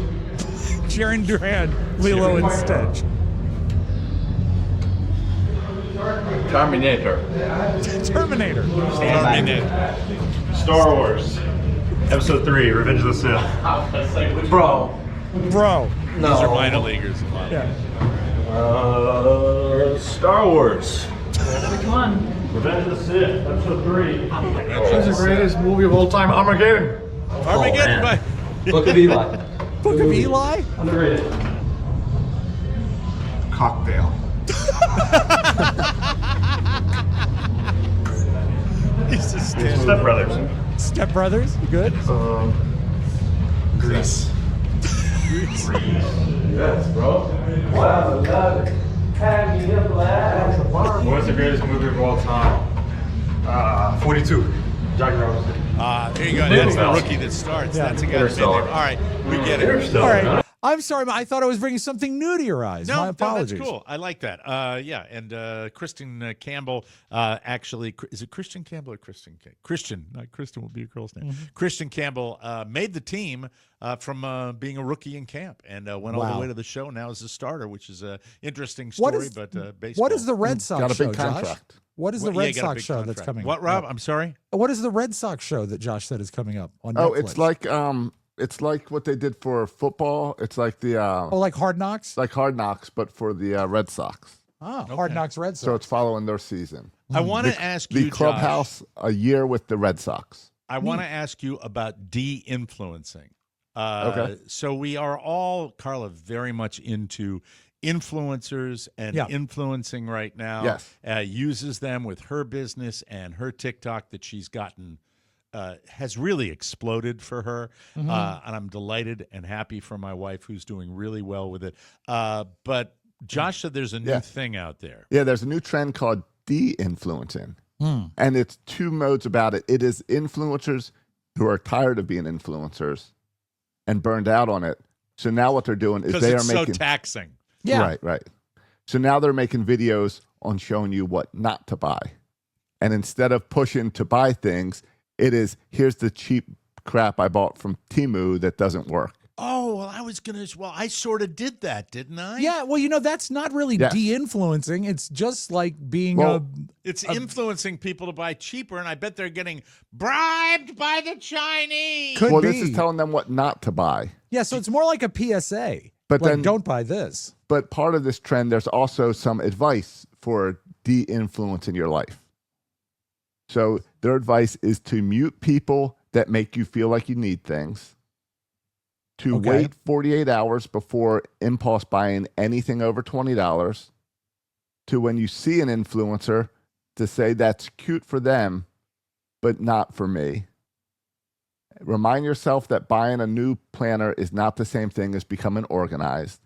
Speaker 4: Sharon Duran, Lilo and Stitch.
Speaker 8: Terminator.
Speaker 4: Terminator.
Speaker 8: Star Wars. Episode 3, Revenge of the Sith. Bro.
Speaker 4: Bro.
Speaker 6: These are minor leaguers.
Speaker 4: Yeah.
Speaker 8: Star Wars.
Speaker 10: one?
Speaker 8: Revenge of the Sith, episode 3.
Speaker 10: This is the greatest movie of all time, Armageddon.
Speaker 6: Armageddon by
Speaker 10: Book of Eli.
Speaker 4: Book of Eli?
Speaker 10: Underrated.
Speaker 3: Cocktail.
Speaker 6: He's just standing.
Speaker 8: Step Brothers.
Speaker 4: Step Brothers, you good?
Speaker 10: Grease.
Speaker 3: Yes, bro.
Speaker 8: What's the greatest movie of all time?
Speaker 10: 42.
Speaker 8: Jackie Robinson.
Speaker 6: There you go. That's the rookie that starts.
Speaker 4: Yeah.
Speaker 6: That's a guy that's been there. All right, we get it.
Speaker 4: All right. I'm sorry, I thought I was bringing something new to your eyes. My apologies.
Speaker 6: No, that's cool. I like that. Yeah, and Kristen Campbell, actually, is it Christian Campbell or Christian? Christian, not Kristen will be a girl's name.
Speaker 4: Mm-hmm.
Speaker 6: Christian Campbell made the team from being a rookie in camp and went all the way to the show. Now as a starter, which is an interesting story. Baseball.
Speaker 4: What is the Red Sox
Speaker 3: Got a
Speaker 4: show,
Speaker 3: big contract.
Speaker 4: Josh? What is the Red Sox show that's coming up?
Speaker 6: What, Rob? I'm sorry?
Speaker 4: What is the Red Sox show that Josh said is coming up on Netflix?
Speaker 3: Oh, it's like what they did for football. It's like the
Speaker 4: like Hard Knocks?
Speaker 3: like Hard Knocks, but for the Red Sox.
Speaker 4: Oh, Hard Knocks Red Sox.
Speaker 3: So it's following their season.
Speaker 6: I want to ask you,
Speaker 3: The clubhouse,
Speaker 6: Josh,
Speaker 3: a year with the Red Sox.
Speaker 6: I want to ask you about de-influencing.
Speaker 3: Okay.
Speaker 6: So we are all, Carla, very much into influencers and influencing right now.
Speaker 3: Yes.
Speaker 6: Uses them with her business and her TikTok that she's gotten has really exploded for her. And I'm delighted and happy for my wife who's doing really well with it. But Josh said there's a new thing out there.
Speaker 3: Yeah, there's a new trend called de-influencing. And it's two modes about it. It is influencers who are tired of being influencers and burned out on it. So now what they're doing is they are making
Speaker 6: so taxing.
Speaker 4: Yeah.
Speaker 3: Right. So now they're making videos on showing you what not to buy. And instead of pushing to buy things, it is, here's the cheap crap I bought from Temu that doesn't work.
Speaker 6: Oh, well, I sort of did that, didn't I?
Speaker 4: Yeah, well, that's not really de-influencing. It's just like being
Speaker 6: It's influencing people to buy cheaper, and I bet they're getting bribed by the Chinese.
Speaker 4: Could be.
Speaker 3: This is telling them what not to buy.
Speaker 4: Yeah, so it's more like a PSA.
Speaker 3: But
Speaker 4: like,
Speaker 3: then,
Speaker 4: don't buy this.
Speaker 3: But part of this trend, there's also some advice for de-influencing your life. So their advice is to mute people that make you feel like you need things, to wait 48 hours before impulse buying anything over $20, to when you see an influencer, to say that's cute for them, but not for me. Remind yourself that buying a new planner is not the same thing as becoming organized.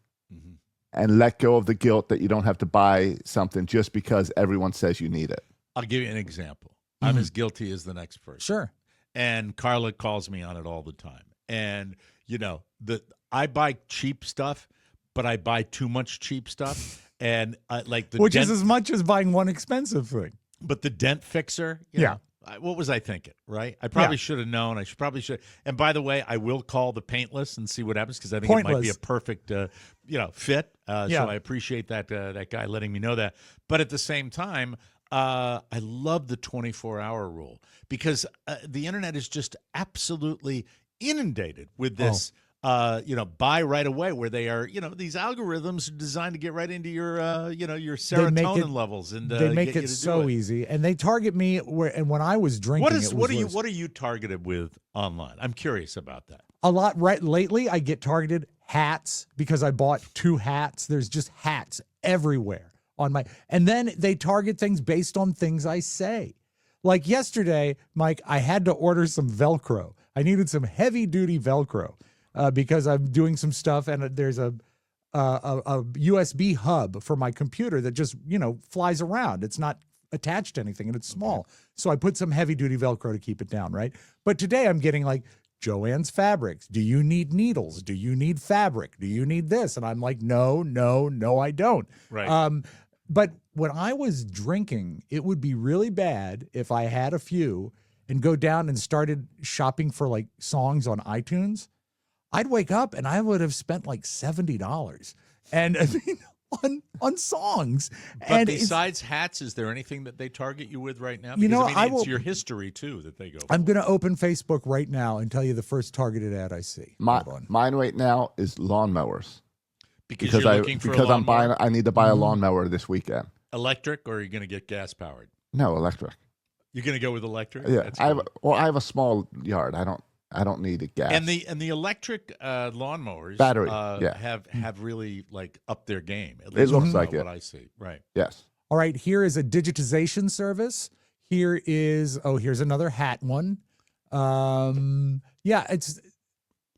Speaker 3: And let go of the guilt that you don't have to buy something just because everyone says you need it.
Speaker 6: I'll give you an example. I'm as guilty as the next person.
Speaker 4: Sure.
Speaker 6: And Carla calls me on it all the time. And, I buy cheap stuff, but I buy too much cheap stuff. And
Speaker 4: which is as much as buying one expensive thing.
Speaker 6: But the dent fixer, what was I thinking, right? I probably should have known. And by the way, I will call the Paintless and see what happens because I think it might be a perfect, fit. So I appreciate that guy letting me know that. But at the same time, I love the 24-hour rule because the internet is just absolutely inundated with this. Buy right away, where they are, these algorithms are designed to get right into your, your serotonin levels, and
Speaker 4: they make it so easy, and they target me. And when I was drinking,
Speaker 6: what are you targeted with online? I'm curious about that.
Speaker 4: A lot. Right lately, I get targeted hats because I bought 2 hats. There's just hats everywhere on and then they target things based on things I say. Like yesterday, Mike, I had to order some Velcro. I needed some heavy duty Velcro. Because I'm doing some stuff and there's a USB hub for my computer that just, flies around. It's not attached to anything and it's small. So I put some heavy duty Velcro to keep it down, right? But today I'm getting like Joann's Fabrics. Do you need needles? Do you need fabric? Do you need this? And I'm like, no, I don't.
Speaker 6: Right.
Speaker 4: But when I was drinking, it would be really bad if I had a few and go down and started shopping for like songs on iTunes. I'd wake up and I would have spent like $70 and on songs.
Speaker 6: But
Speaker 4: and
Speaker 6: besides hats, is there anything that they target you with right now?
Speaker 4: Because,
Speaker 6: it's your history too that they go for.
Speaker 4: I'm going to open Facebook right now and tell you the first targeted ad I see.
Speaker 3: Mine right now is lawnmowers.
Speaker 6: Because you're looking for a lawnmower?
Speaker 3: I need to buy a lawnmower this weekend.
Speaker 6: Electric, or are you going to get gas powered?
Speaker 3: No, electric.
Speaker 6: You're going to go with electric?
Speaker 3: Yeah,
Speaker 6: That's
Speaker 3: I have.
Speaker 6: cool.
Speaker 3: I have a small yard. I don't need a gas.
Speaker 6: And the electric lawnmowers
Speaker 3: Battery,
Speaker 6: have really like upped their game. At
Speaker 3: It
Speaker 6: least
Speaker 3: looks
Speaker 6: from
Speaker 3: like
Speaker 6: what
Speaker 3: it.
Speaker 6: I see. Right.
Speaker 3: Yes.
Speaker 4: All right, here is a digitization service. Here's another hat one. Yeah, it's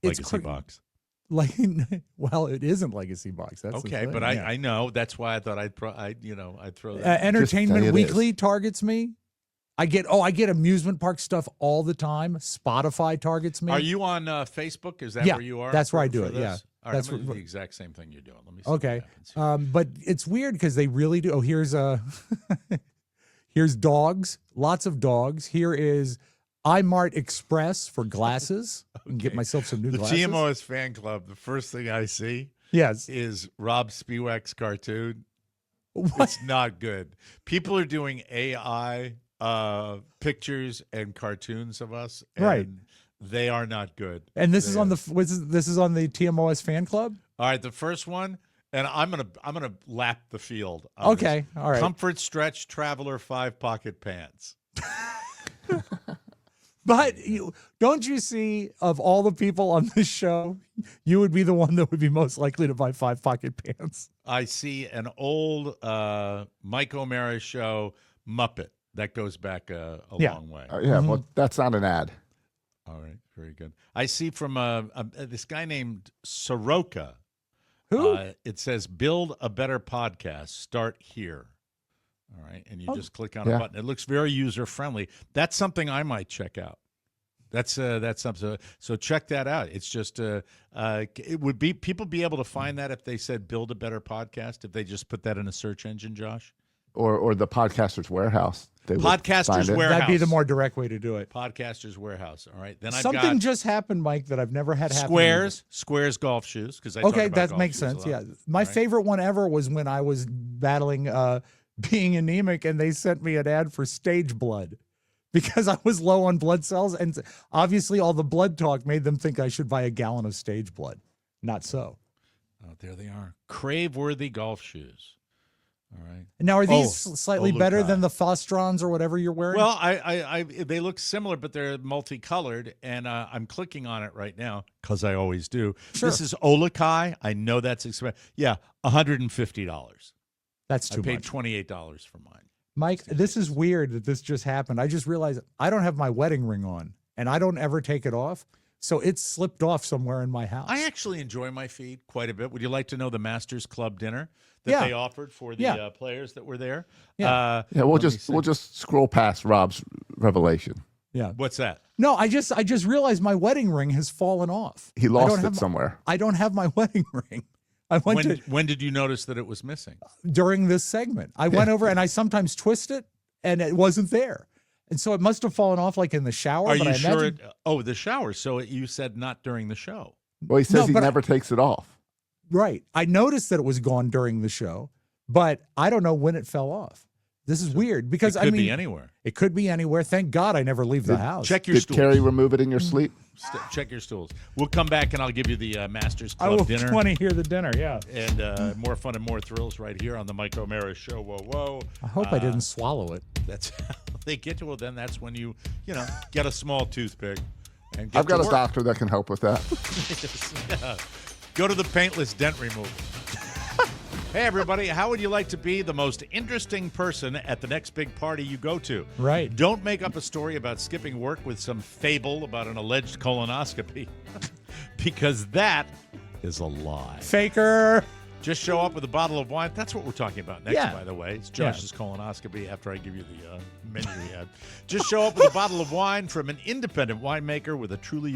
Speaker 6: Legacy box.
Speaker 4: Like, well, it isn't Legacy Box. That's the
Speaker 6: Okay,
Speaker 4: thing,
Speaker 6: but
Speaker 4: yeah.
Speaker 6: I know that's why I thought I'd throw that.
Speaker 4: Entertainment
Speaker 3: Just say it
Speaker 4: Weekly
Speaker 3: is.
Speaker 4: targets me. I get amusement park stuff all the time. Spotify targets me.
Speaker 6: Are you on Facebook? Is that
Speaker 4: Yeah,
Speaker 6: where you are?
Speaker 4: that's where I
Speaker 6: for
Speaker 4: do it,
Speaker 6: this?
Speaker 4: yeah.
Speaker 6: All right,
Speaker 4: That's
Speaker 6: I'm gonna do
Speaker 4: where-
Speaker 6: the exact same thing you're doing. Let me see.
Speaker 4: Okay,
Speaker 6: What happens here.
Speaker 4: but it's weird because they really do. Oh, here's here's dogs. Lots of dogs. Here is iMart Express for glasses. I can get
Speaker 6: Okay.
Speaker 4: myself some new
Speaker 6: The
Speaker 4: glasses.
Speaker 6: TMOS fan club. The first thing I see
Speaker 4: Yes.
Speaker 6: is Rob Spiewak's cartoon.
Speaker 4: What?
Speaker 6: It's not good. People are doing AI pictures and cartoons of us, and
Speaker 4: Right.
Speaker 6: they are not good.
Speaker 4: And this is on the TMOS fan club.
Speaker 6: All right, the first one, and I'm gonna lap the field. on this.
Speaker 4: Okay, all right.
Speaker 6: Comfort Stretch Traveler 5-pocket pants.
Speaker 4: But don't you see, of all the people on this show, you would be the one that would be most likely to buy 5-pocket pants.
Speaker 6: I see an old Mike O'Mara show Muppet that goes back a
Speaker 4: Yeah.
Speaker 6: long way.
Speaker 3: Yeah. Well, that's not an ad.
Speaker 6: All right, very good. I see from this guy named Soroka.
Speaker 4: Who?
Speaker 6: It says, "Build a better podcast. Start here." All right, and you just click on a
Speaker 3: Yeah.
Speaker 6: button. It looks very user friendly. That's something I might check out. That's something. So check that out. It's just it would be people be able to find that if they said "build a better podcast." If they just put that in a search engine, Josh.
Speaker 3: Or the Podcaster's Warehouse. They would
Speaker 6: Podcaster's
Speaker 3: find it.
Speaker 6: Warehouse.
Speaker 4: That'd be the more direct way to do it.
Speaker 6: Podcaster's Warehouse. All right, then I've
Speaker 4: Something
Speaker 6: got
Speaker 4: just happened, Mike, that I've never had happen.
Speaker 6: Squares golf shoes because I talk
Speaker 4: Okay,
Speaker 6: about
Speaker 4: that
Speaker 6: golf
Speaker 4: makes
Speaker 6: shoes a
Speaker 4: sense.
Speaker 6: lot.
Speaker 4: Yeah, my
Speaker 6: All right.
Speaker 4: favorite one ever was when I was battling being anemic, and they sent me an ad for Stage Blood because I was low on blood cells, and obviously all the blood talk made them think I should buy a gallon of Stage Blood. Not so.
Speaker 6: Oh, there they are. Crave-worthy golf shoes. All right.
Speaker 4: Now, are these
Speaker 6: Oh,
Speaker 4: slightly
Speaker 6: Olukai.
Speaker 4: better than the Fostrons or whatever you're wearing?
Speaker 6: Well, they look similar, but they're multicolored, and I'm clicking on it right now because I always do.
Speaker 4: Sure.
Speaker 6: This is Olukai. I know that's expensive. Yeah, $150.
Speaker 4: That's
Speaker 6: I
Speaker 4: too
Speaker 6: paid
Speaker 4: much.
Speaker 6: $28 for mine.
Speaker 4: Mike, this is weird that this just happened. I just realized I don't have my wedding ring on, and I don't ever take it off. So it slipped off somewhere in my house.
Speaker 6: I actually enjoy my feed quite a bit. Would you like to know the Masters Club dinner that
Speaker 4: Yeah.
Speaker 6: they offered for the
Speaker 4: Yeah.
Speaker 6: players that were there?
Speaker 4: Yeah.
Speaker 3: Yeah, we'll
Speaker 6: let me
Speaker 3: just scroll past Rob's revelation.
Speaker 4: Yeah.
Speaker 6: What's that?
Speaker 4: No, I just realized my wedding ring has fallen off.
Speaker 3: He
Speaker 4: I
Speaker 3: lost
Speaker 4: don't
Speaker 3: it
Speaker 4: have
Speaker 3: somewhere.
Speaker 4: I don't have my wedding ring. I went
Speaker 6: When did you notice that it was missing?
Speaker 4: during this segment. I went over and I sometimes twist it and it wasn't there. And so it must have fallen off like in the shower.
Speaker 6: Are
Speaker 4: but
Speaker 6: you
Speaker 4: I
Speaker 6: sure?
Speaker 4: imagine-
Speaker 6: The shower. So you said not during the show.
Speaker 3: Well, he says
Speaker 4: No,
Speaker 3: he
Speaker 4: but
Speaker 3: never takes it off.
Speaker 4: Right. I noticed that it was gone during the show, but I don't know when it fell off. This is weird because
Speaker 6: It could
Speaker 4: I mean
Speaker 6: be anywhere.
Speaker 4: it could be anywhere. Thank God I never leave the house.
Speaker 6: Check your
Speaker 3: Did
Speaker 6: stools.
Speaker 3: Carrie remove it in your sleep?
Speaker 6: Check your stools. We'll come back and I'll give you the Masters
Speaker 4: I
Speaker 6: Club
Speaker 4: will
Speaker 6: dinner.
Speaker 4: want to hear the dinner. Yeah.
Speaker 6: And more fun and more thrills right here on the Mike O'Mara Show. Whoa, whoa.
Speaker 4: I hope I didn't swallow it.
Speaker 6: That's how they get to. Well, then that's when you get a small toothpick. And get
Speaker 3: I've got
Speaker 6: to
Speaker 3: a
Speaker 6: work.
Speaker 3: doctor that can help with that.
Speaker 6: Yeah. Go to the paintless dent removal. Hey, everybody, how would you like to be the most interesting person at the next big party you go to?
Speaker 4: Right.
Speaker 6: Don't make up a story about skipping work with some fable about an alleged colonoscopy, because that is a lie.
Speaker 4: Faker.
Speaker 6: Just show up with a bottle of wine. That's what we're talking about next,
Speaker 4: Yeah.
Speaker 6: by the way. It's Josh's colonoscopy after I give you the menu we had. Just show up with a bottle of wine from an independent winemaker with a truly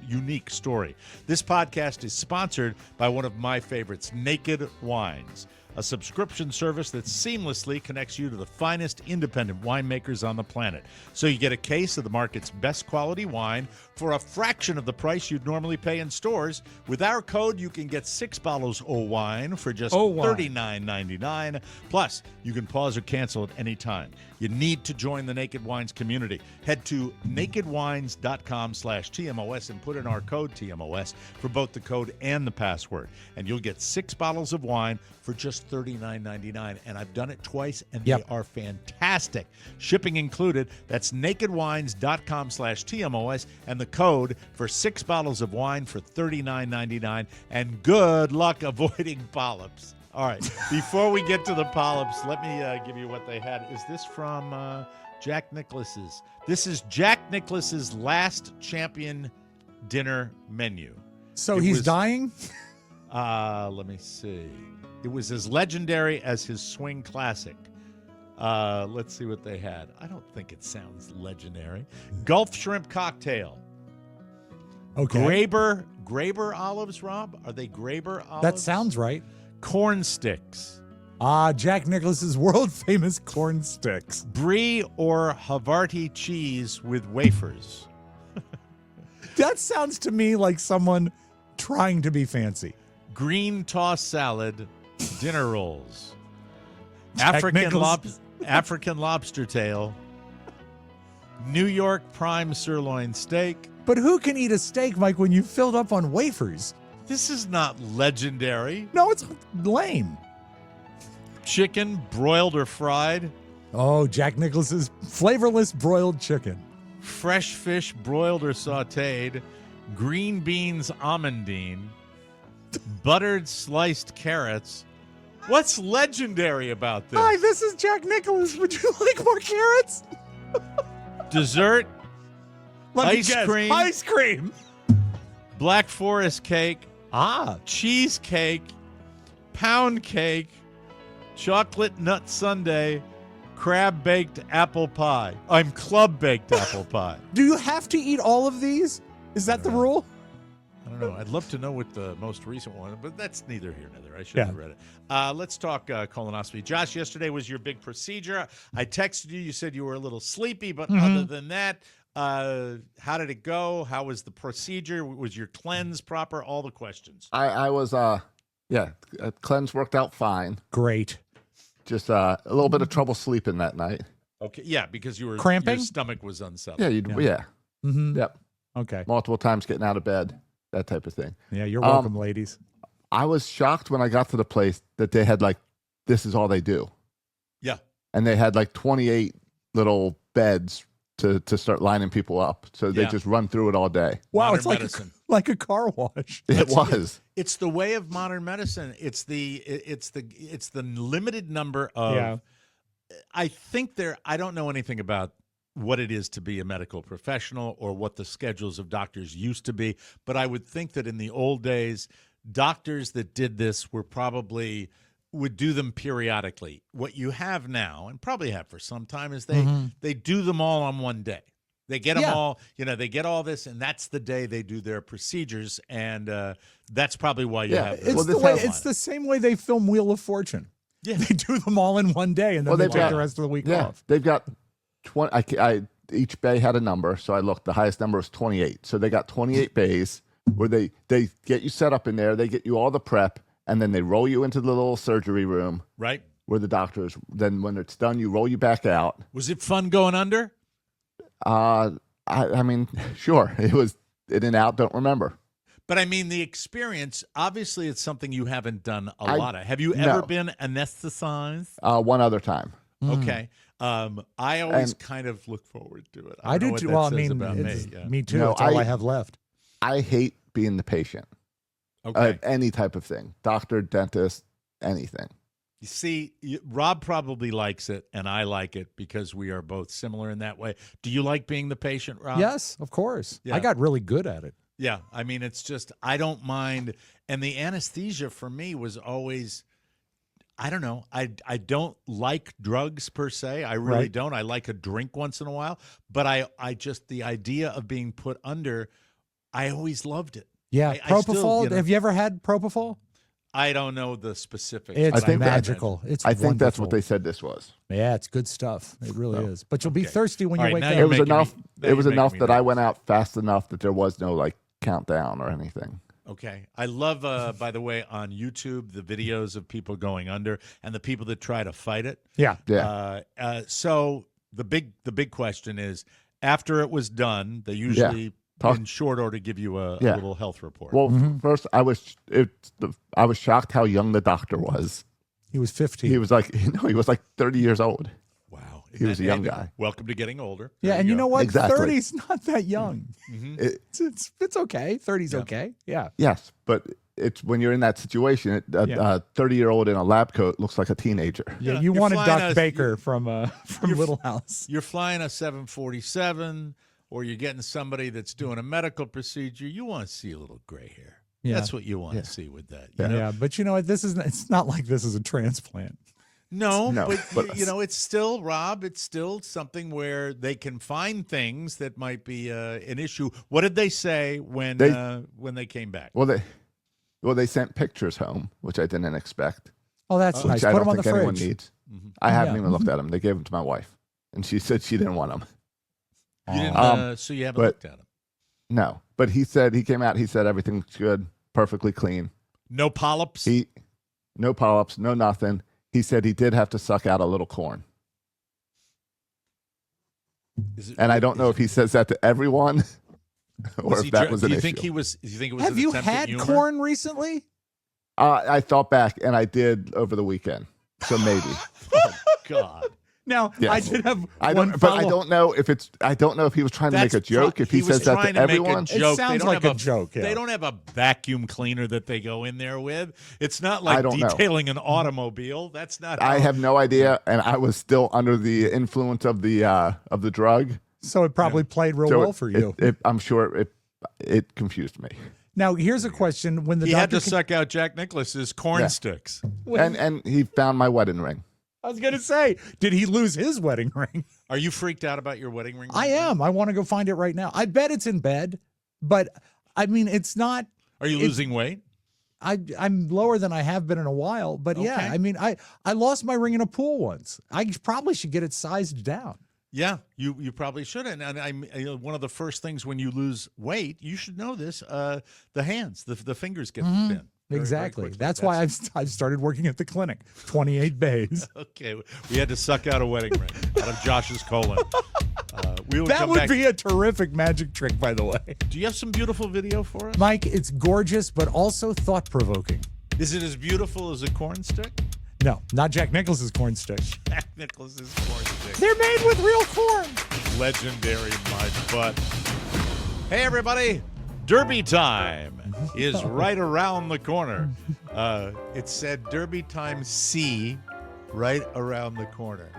Speaker 6: unique story. This podcast is sponsored by one of my favorites, Naked Wines, a subscription service that seamlessly connects you to the finest independent winemakers on the planet. So you get a case of the market's best quality wine for a fraction of the price you'd normally pay in stores. With our code, you can get 6 bottles of wine for just $39.99. Plus, you can pause or cancel at any time. You need to join the Naked Wines community. Head to nakedwines.com/TMOS and put in our code TMOS for both the code and the password. And you'll get 6 bottles of wine for just $39.99, and I've done it twice, and
Speaker 4: Yep.
Speaker 6: they are fantastic. Shipping included. That's nakedwines.com/TMOS, and the code for 6 bottles of wine for $39.99. And good luck avoiding polyps. All right, before we get to the polyps, let me give you what they had. Is this from Jack Nicklaus's? This is Jack Nicklaus's last champion dinner menu.
Speaker 4: So
Speaker 6: It
Speaker 4: he's
Speaker 6: was-
Speaker 4: dying?
Speaker 6: Let me see. It was as legendary as his swing classic. Let's see what they had. I don't think it sounds legendary. Gulf shrimp cocktail.
Speaker 4: Okay.
Speaker 6: Graber olives, Rob? Are they Graber olives?
Speaker 4: That sounds right.
Speaker 6: Corn sticks.
Speaker 4: Jack Nicklaus's world famous corn sticks.
Speaker 6: Brie or Havarti cheese with wafers.
Speaker 4: That sounds to me like someone trying to be fancy.
Speaker 6: Green tossed salad, dinner rolls.
Speaker 4: Jack
Speaker 6: African lobster tail. New York prime sirloin steak.
Speaker 4: But who can eat a steak, Mike, when you filled up on wafers?
Speaker 6: This is not legendary.
Speaker 4: No, it's lame.
Speaker 6: Chicken, broiled or fried.
Speaker 4: Oh, Jack Nicklaus's flavorless broiled chicken.
Speaker 6: Fresh fish, broiled or sauteed. Green beans amandine. Buttered sliced carrots. What's legendary about this?
Speaker 4: Hi, this is Jack Nicholas. Would you like more carrots?
Speaker 6: Dessert,
Speaker 4: Let me
Speaker 6: Ice
Speaker 4: guess.
Speaker 6: cream.
Speaker 4: Ice cream.
Speaker 6: Black Forest cake, cheesecake, pound cake, chocolate nut sundae, crab baked apple pie. I'm club baked apple pie.
Speaker 4: Do you have to eat all of these? Is that the rule?
Speaker 6: I don't know. I'd love to know what the most recent one, but that's neither here nor there. I should
Speaker 4: Yeah.
Speaker 6: have read it. Let's talk colonoscopy. Josh, yesterday was your big procedure. I texted you. You said you were a little sleepy, but other than that, how did it go? How was the procedure? Was your cleanse proper? All the questions.
Speaker 3: I was, cleanse worked out fine.
Speaker 4: Great.
Speaker 3: Just a little bit of trouble sleeping that night.
Speaker 6: Okay, yeah, because your
Speaker 4: Cramping?
Speaker 6: stomach was unsettled.
Speaker 3: Yeah, yeah.
Speaker 4: Mm-hmm.
Speaker 3: Yep.
Speaker 4: Okay.
Speaker 3: Multiple times getting out of bed, that type of thing.
Speaker 4: Yeah, you're welcome, ladies.
Speaker 3: I was shocked when I got to the place that they had this is all they do.
Speaker 6: Yeah.
Speaker 3: And they had 28 little beds to start lining people up. So they
Speaker 6: Yeah.
Speaker 3: just run through it all day.
Speaker 4: Wow,
Speaker 6: Modern
Speaker 4: it's like
Speaker 6: medicine.
Speaker 4: like a car wash.
Speaker 3: It was.
Speaker 6: It's the way of modern medicine. It's the limited number of.
Speaker 4: Yeah.
Speaker 6: I think I don't know anything about what it is to be a medical professional or what the schedules of doctors used to be, but I would think that in the old days, doctors that did this would do them periodically. What you have now, and probably have for some time, is they do them all on one day. They get them all, they get all this, and that's the day they do their procedures, and that's probably why you have this.
Speaker 4: It's the same way they film Wheel of Fortune.
Speaker 6: Yeah.
Speaker 4: They do them all in one day, and then they take the rest of the week off.
Speaker 3: They've got 20. Each bay had a number, so I looked. The highest number was 28. So they got 28 bays where they get you set up in there. They get you all the prep, and then they roll you into the little surgery room,
Speaker 6: Right?
Speaker 3: where the doctors. Then when it's done, you roll you back out.
Speaker 6: Was it fun going under?
Speaker 3: I mean, sure, it was in and out. Don't remember.
Speaker 6: But I mean, the experience, obviously, it's something you haven't done a
Speaker 3: I-
Speaker 6: lot of. Have you ever
Speaker 3: no.
Speaker 6: been anesthetized?
Speaker 3: One other time.
Speaker 6: Okay. I always kind of look forward to it.
Speaker 4: I
Speaker 6: don't know
Speaker 4: do
Speaker 6: what
Speaker 4: too.
Speaker 6: that
Speaker 4: Well, I
Speaker 6: says
Speaker 4: mean,
Speaker 6: about me.
Speaker 4: it's-
Speaker 6: Yeah.
Speaker 4: me too.
Speaker 3: No,
Speaker 4: That's all I have left.
Speaker 3: I hate being the patient.
Speaker 6: Okay.
Speaker 3: Any type of thing, doctor, dentist, anything.
Speaker 6: You see, Rob probably likes it, and I like it because we are both similar in that way. Do you like being the patient, Rob?
Speaker 4: Yes, of course.
Speaker 6: Yeah.
Speaker 4: I got really good at it.
Speaker 6: Yeah. I mean, it's just, I don't mind. And the anesthesia for me was always, I don't know. I don't like drugs per se. I really
Speaker 4: Right.
Speaker 6: don't. I like a drink once in a while. But I just, the idea of being put under, I always loved it.
Speaker 4: Yeah,
Speaker 6: I
Speaker 4: propofol.
Speaker 6: still,
Speaker 4: Have you ever had propofol?
Speaker 6: I don't know the specifics.
Speaker 4: It's
Speaker 3: I think that-
Speaker 4: magical. It's
Speaker 3: I think that's what
Speaker 4: wonderful.
Speaker 3: they said this was.
Speaker 4: Yeah, it's good stuff. It really
Speaker 3: So,
Speaker 4: is. But you'll be
Speaker 6: okay.
Speaker 4: thirsty when
Speaker 6: All
Speaker 4: you
Speaker 6: right,
Speaker 4: wake
Speaker 6: now
Speaker 4: up.
Speaker 6: you're
Speaker 3: It was
Speaker 6: making
Speaker 3: enough.
Speaker 6: me-
Speaker 3: It was
Speaker 6: you're
Speaker 3: enough
Speaker 6: making me
Speaker 3: that I
Speaker 6: nervous.
Speaker 3: went out fast enough that there was no countdown or anything.
Speaker 6: Okay. I love, by the way, on YouTube, the videos of people going under and the people that try to fight it.
Speaker 4: Yeah.
Speaker 3: Yeah.
Speaker 6: So the big question is, after it was done, they usually in short order give you a little health report.
Speaker 3: Well, first I was shocked how young the doctor was.
Speaker 4: He was 15.
Speaker 3: He was like, he was like 30 years old.
Speaker 6: Wow.
Speaker 3: He was a young guy.
Speaker 6: Welcome to getting older.
Speaker 4: Yeah,
Speaker 6: There
Speaker 4: and you know what?
Speaker 3: Exactly.
Speaker 4: 30's not that young.
Speaker 3: It-
Speaker 4: It's okay. 30's okay. Yeah.
Speaker 3: yes, but it's when you're in that situation, a 30-year-old in a lab coat looks like a teenager.
Speaker 4: Yeah, you
Speaker 6: You're
Speaker 4: wanted
Speaker 6: flying
Speaker 4: Doc Baker from Little House.
Speaker 6: You're flying a 747 or you're getting somebody that's doing a medical procedure. You want to see a little gray hair.
Speaker 4: Yeah.
Speaker 6: That's what you want to see with that. You know?
Speaker 4: Yeah, but you know what? It's not like this is a transplant.
Speaker 6: No,
Speaker 3: No,
Speaker 6: but
Speaker 3: but-
Speaker 6: you know, it's still, Rob, it's still something where they can find things that might be an issue. What did they say when they came back?
Speaker 3: Well, they sent pictures home, which I didn't expect.
Speaker 4: Oh, that's
Speaker 3: Which
Speaker 4: nice.
Speaker 3: I
Speaker 4: Put
Speaker 3: don't
Speaker 4: them on the
Speaker 3: think anyone
Speaker 4: fridge.
Speaker 3: needs. I haven't
Speaker 4: Yeah.
Speaker 3: even looked at them. They gave them to my wife, and she said she didn't want them.
Speaker 6: You didn't, so you haven't
Speaker 3: but-
Speaker 6: looked at them.
Speaker 3: No, but he came out. He said everything's good, perfectly clean.
Speaker 6: No polyps?
Speaker 3: No polyps, no nothing. He said he did have to suck out a little corn. And I don't know if he says that to everyone or if that was an
Speaker 6: do you
Speaker 3: issue.
Speaker 6: think he was? Do you think it was?
Speaker 4: Have
Speaker 6: an
Speaker 4: you
Speaker 6: attempt at
Speaker 4: had
Speaker 6: humor?
Speaker 4: corn recently?
Speaker 3: I thought back, and I did over the weekend, so maybe.
Speaker 6: God.
Speaker 4: Now,
Speaker 3: Yes.
Speaker 4: I did have
Speaker 3: I
Speaker 4: one
Speaker 3: don't, but I
Speaker 4: follow-
Speaker 3: don't know if it's. I don't know if he was trying to make a joke. If he
Speaker 6: was
Speaker 3: says that
Speaker 6: trying
Speaker 3: to everyone,
Speaker 6: make a joke.
Speaker 4: It sounds
Speaker 6: They don't
Speaker 4: like
Speaker 6: have
Speaker 4: a joke, yeah.
Speaker 6: They don't have a vacuum cleaner that they go in there with. It's not like
Speaker 3: I don't know.
Speaker 6: detailing an automobile. That's not.
Speaker 3: I
Speaker 6: how-
Speaker 3: have no idea, and I was still under the influence of the drug.
Speaker 4: So it probably played real
Speaker 3: So
Speaker 4: well for you.
Speaker 3: I'm sure it confused me.
Speaker 4: Now, here's a question: when the
Speaker 6: He
Speaker 4: doctor
Speaker 6: had to suck out Jack Nicklaus's corn
Speaker 3: Yeah.
Speaker 6: sticks.
Speaker 3: And he found my wedding ring.
Speaker 4: I was going to say, did he lose his wedding ring?
Speaker 6: Are you freaked out about your wedding ring?
Speaker 4: I am. I want to go find it right now. I bet it's in bed, but I mean, it's not.
Speaker 6: Are you losing weight?
Speaker 4: I'm lower than I have been in a while, but yeah,
Speaker 6: Okay.
Speaker 4: I mean, I lost my ring in a pool once. I probably should get it sized down.
Speaker 6: Yeah, you probably shouldn't. And one of the first things when you lose weight, you should know this: the hands, the fingers get thin. Very, very
Speaker 4: Exactly.
Speaker 6: quickly.
Speaker 4: That's why I've started working at the clinic. 28 bays.
Speaker 6: Okay, we had to suck out a wedding ring out of Josh's colon. We will
Speaker 4: That
Speaker 6: come
Speaker 4: would
Speaker 6: back.
Speaker 4: be a terrific magic trick, by the way.
Speaker 6: Do you have some beautiful video for us?
Speaker 4: Mike, it's gorgeous, but also thought provoking.
Speaker 6: Is it as beautiful as a corn stick?
Speaker 4: No, not Jack Nicklaus's corn stick.
Speaker 6: Jack Nicklaus's corn stick.
Speaker 4: They're made with real corn.
Speaker 6: Legendary, my butt. Hey, everybody. Derby time is right around the corner. It said Derby time C right around the corner.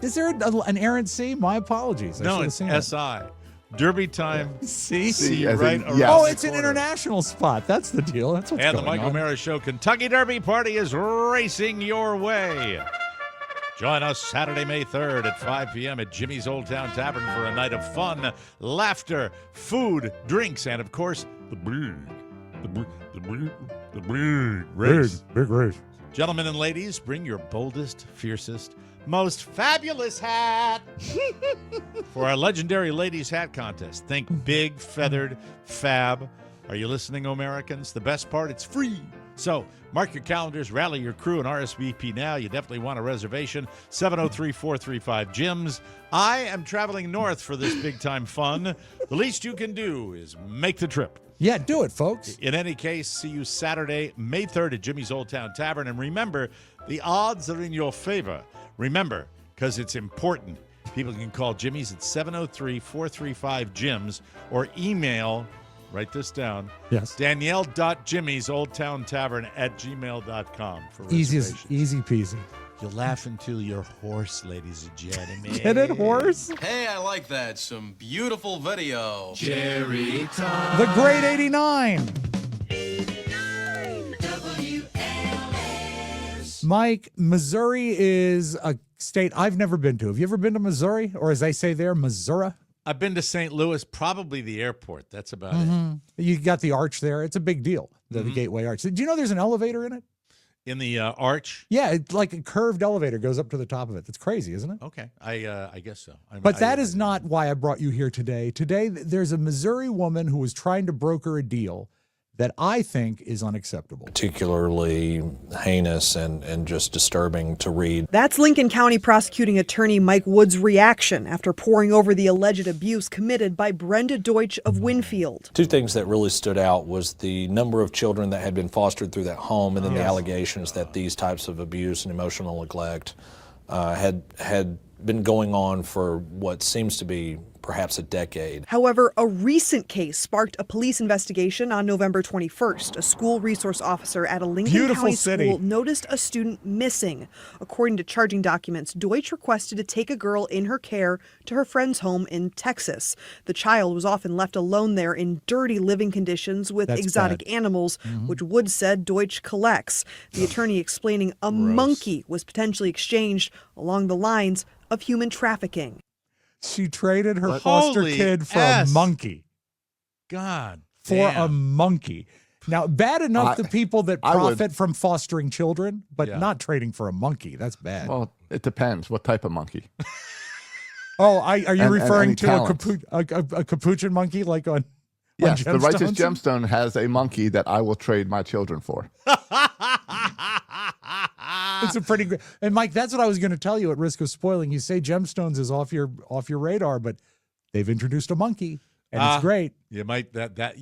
Speaker 4: Is there an errant C? My apologies. I
Speaker 6: No,
Speaker 4: should have
Speaker 6: it's
Speaker 4: seen it.
Speaker 6: SI. Derby time
Speaker 4: C?
Speaker 6: C
Speaker 3: as
Speaker 6: right
Speaker 3: in-
Speaker 6: around
Speaker 3: yes.
Speaker 4: Oh,
Speaker 6: the
Speaker 4: it's an
Speaker 6: corner.
Speaker 4: international spot. That's the deal. That's what's
Speaker 6: And the
Speaker 4: going
Speaker 6: Mike
Speaker 4: on.
Speaker 6: O'Mara Show Kentucky Derby Party is racing your way. Join us Saturday, May 3rd at 5 p.m. at Jimmy's Old Town Tavern for a night of fun, laughter, food, drinks, and, of course, the big race.
Speaker 4: Big race.
Speaker 6: Gentlemen and ladies, bring your boldest, fiercest, most fabulous hat for our legendary ladies' hat contest. Think big, feathered, fab. Are you listening, Americans? The best part, it's free. So mark your calendars, rally your crew, and RSVP now. You definitely want a reservation. 703-435-JIMS. I am traveling north for this big-time fun. The least you can do is make the trip.
Speaker 4: Yeah, do it, folks.
Speaker 6: In any case, see you Saturday, May 3rd at Jimmy's Old Town Tavern. And remember, the odds are in your favor. Remember, because it's important. People can call Jimmy's at 703-435-JIMS or email, write this down,
Speaker 4: Yes.
Speaker 6: Danielle.jimmy's@gmail.com for
Speaker 4: Easy
Speaker 6: reservations.
Speaker 4: peasy.
Speaker 6: You'll laugh until you're hoarse, ladies and gentlemen.
Speaker 4: Get it, horse?
Speaker 11: Hey, I like that. Some beautiful video.
Speaker 4: The Great 89. Mike, Missouri is a state I've never been to. Have you ever been to Missouri? Or as they say there, Missouri?
Speaker 6: I've been to St. Louis, probably the airport. That's about it.
Speaker 4: You got the arch there. It's a big deal, the Gateway Arch. Do you know there's an elevator in it?
Speaker 6: In the arch?
Speaker 4: Yeah, it's like a curved elevator goes up to the top of it. That's crazy, isn't it?
Speaker 6: Okay, I guess so.
Speaker 4: But that is not why I brought you here today. Today, there's a Missouri woman who was trying to broker a deal that I think is unacceptable.
Speaker 12: Particularly heinous and just disturbing to read.
Speaker 13: That's Lincoln County prosecuting attorney Mike Wood's reaction after poring over the alleged abuse committed by Brenda Deutsch of Winfield.
Speaker 12: Two things that really stood out was the number of children that had been fostered through that home, and then the allegations that these types of abuse and emotional neglect had been going on for what seems to be perhaps a decade.
Speaker 13: However, a recent case sparked a police investigation on November 21st. A school resource officer at a Lincoln County school noticed a student missing. According to charging documents, Deutsch requested to take a girl in her care to her friend's home in Texas. The child was often left alone there in dirty living conditions with exotic animals, which Wood said Deutsch collects. The attorney explaining a monkey was potentially exchanged along the lines of human trafficking.
Speaker 4: She traded her foster kid for a monkey.
Speaker 6: God.
Speaker 4: For a monkey. Now, bad enough the people that profit from fostering children, but not trading for a monkey. That's bad.
Speaker 3: Well, it depends what type of monkey.
Speaker 4: Are you referring to
Speaker 3: a
Speaker 4: capuchin monkey like on
Speaker 3: Yes,
Speaker 4: on
Speaker 3: the Righteous Gemstone has a monkey that I will trade my children for.
Speaker 4: It's a pretty great. And Mike, that's what I was going to tell you at risk of spoiling. You say Gemstones is off your radar, but they've introduced a monkey, and it's great.
Speaker 6: You might that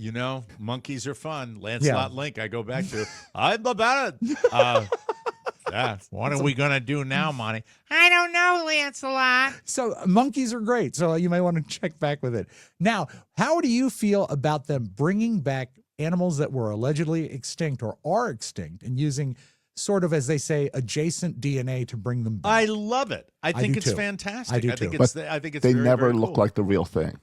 Speaker 6: monkeys are fun. Lancelot Link, I go back to. I'm about it. What are we going to do now, Monty?
Speaker 14: I don't know, Lancelot.
Speaker 4: So monkeys are great. So you may want to check back with it. Now, how do you feel about them bringing back animals that were allegedly extinct or are extinct and using sort of, as they say, adjacent DNA to bring them back?
Speaker 6: I love it. I think it's fantastic.
Speaker 4: I do too.
Speaker 6: I think it's
Speaker 3: they
Speaker 6: very,
Speaker 3: never
Speaker 6: very
Speaker 3: look
Speaker 6: cool.
Speaker 3: like the real thing.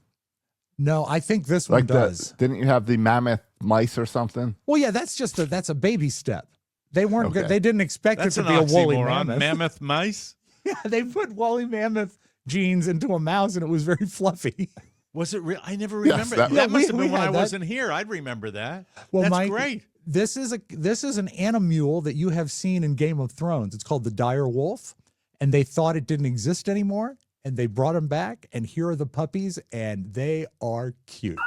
Speaker 4: No, I think this one does.
Speaker 3: Didn't you have the mammoth mice or something?
Speaker 4: Well, yeah, that's a baby step. They weren't good. They didn't expect
Speaker 6: That's
Speaker 4: it to be a woolly
Speaker 6: oxymoron.
Speaker 4: mammoth.
Speaker 6: Mammoth mice?
Speaker 4: Yeah, they put woolly mammoth genes into a mouse, and it was very fluffy.
Speaker 6: Was it real? I never remember.
Speaker 3: Yes,
Speaker 6: that must have been when I
Speaker 4: that.
Speaker 6: wasn't here. I'd remember that.
Speaker 4: Well,
Speaker 6: That's
Speaker 4: Mike,
Speaker 6: great.
Speaker 4: This is an animule that you have seen in Game of Thrones. It's called the dire wolf, and they thought it didn't exist anymore, and they brought him back, and here are the puppies, and they are cute.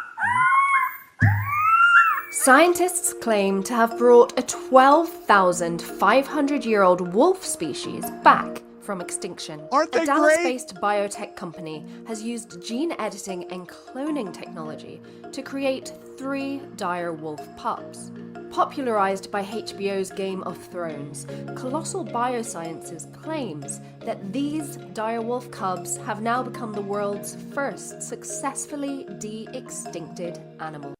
Speaker 15: Scientists claim to have brought a 12,500-year-old wolf species back from extinction.
Speaker 4: Aren't they
Speaker 15: A Dallas-based biotech company has used gene editing and cloning technology to create 3 dire wolf pups. Popularized by HBO's Game of Thrones, Colossal Biosciences claims that these dire wolf cubs have now become the world's first successfully de-extincted animal.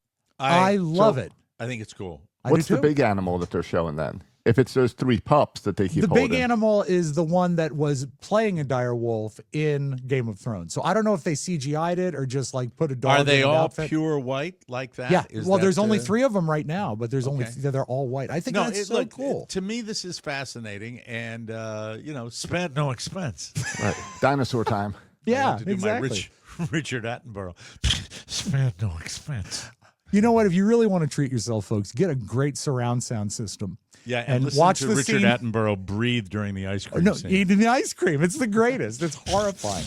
Speaker 4: I love it.
Speaker 6: I think it's cool.
Speaker 3: What's the big animal that they're showing then? If it's those 3 pups that they keep holding.
Speaker 4: The big animal is the one that was playing a dire wolf in Game of Thrones. So I don't know if they CGI'd it or just like put a dog
Speaker 6: Are they
Speaker 4: in an
Speaker 6: all
Speaker 4: outfit.
Speaker 6: pure white like that?
Speaker 4: Yeah.
Speaker 6: Is
Speaker 4: Well,
Speaker 6: that
Speaker 4: there's only 3 of them right now, but there's only they're all white. I think that's so cool.
Speaker 6: To me, this is fascinating, and spent no expense.
Speaker 3: Right. Dinosaur time.
Speaker 4: Yeah,
Speaker 6: to do
Speaker 4: exactly.
Speaker 6: my Richard Attenborough. Spent no expense.
Speaker 4: You know what? If you really want to treat yourself, folks, get a great surround sound system.
Speaker 6: Yeah, and listen
Speaker 4: watch
Speaker 6: to
Speaker 4: the
Speaker 6: Richard
Speaker 4: scene.
Speaker 6: Attenborough breathe during the ice cream scene.
Speaker 4: Eating the ice cream. It's the greatest. It's horrifying.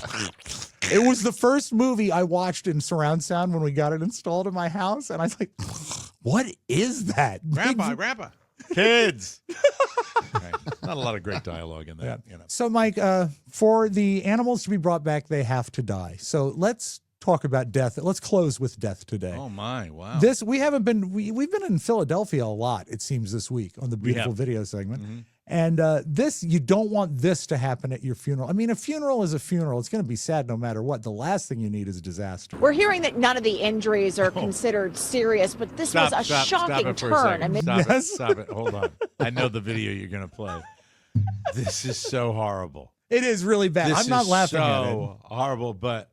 Speaker 4: It was the first movie I watched in surround sound when we got it installed in my house, and I was like, what is that?
Speaker 6: Grandpa. Kids. Right. Not a lot of great dialogue in that.
Speaker 4: Yeah. So, Mike, for the animals to be brought back, they have to die. So let's talk about death. Let's close with death today.
Speaker 6: Oh my! Wow.
Speaker 4: We've been in Philadelphia a lot. It seems this week on the beautiful video segment.
Speaker 6: Mm-hmm.
Speaker 4: And you don't want this to happen at your funeral. I mean, a funeral is a funeral. It's going to be sad no matter what. The last thing you need is a disaster.
Speaker 16: We're hearing that none of the injuries are considered serious, but this was a shocking turn. I mean,
Speaker 6: Stop it. Hold on. I know the video you're going to play. This is so horrible.
Speaker 4: It is really bad. I'm not laughing at it.
Speaker 6: So horrible, but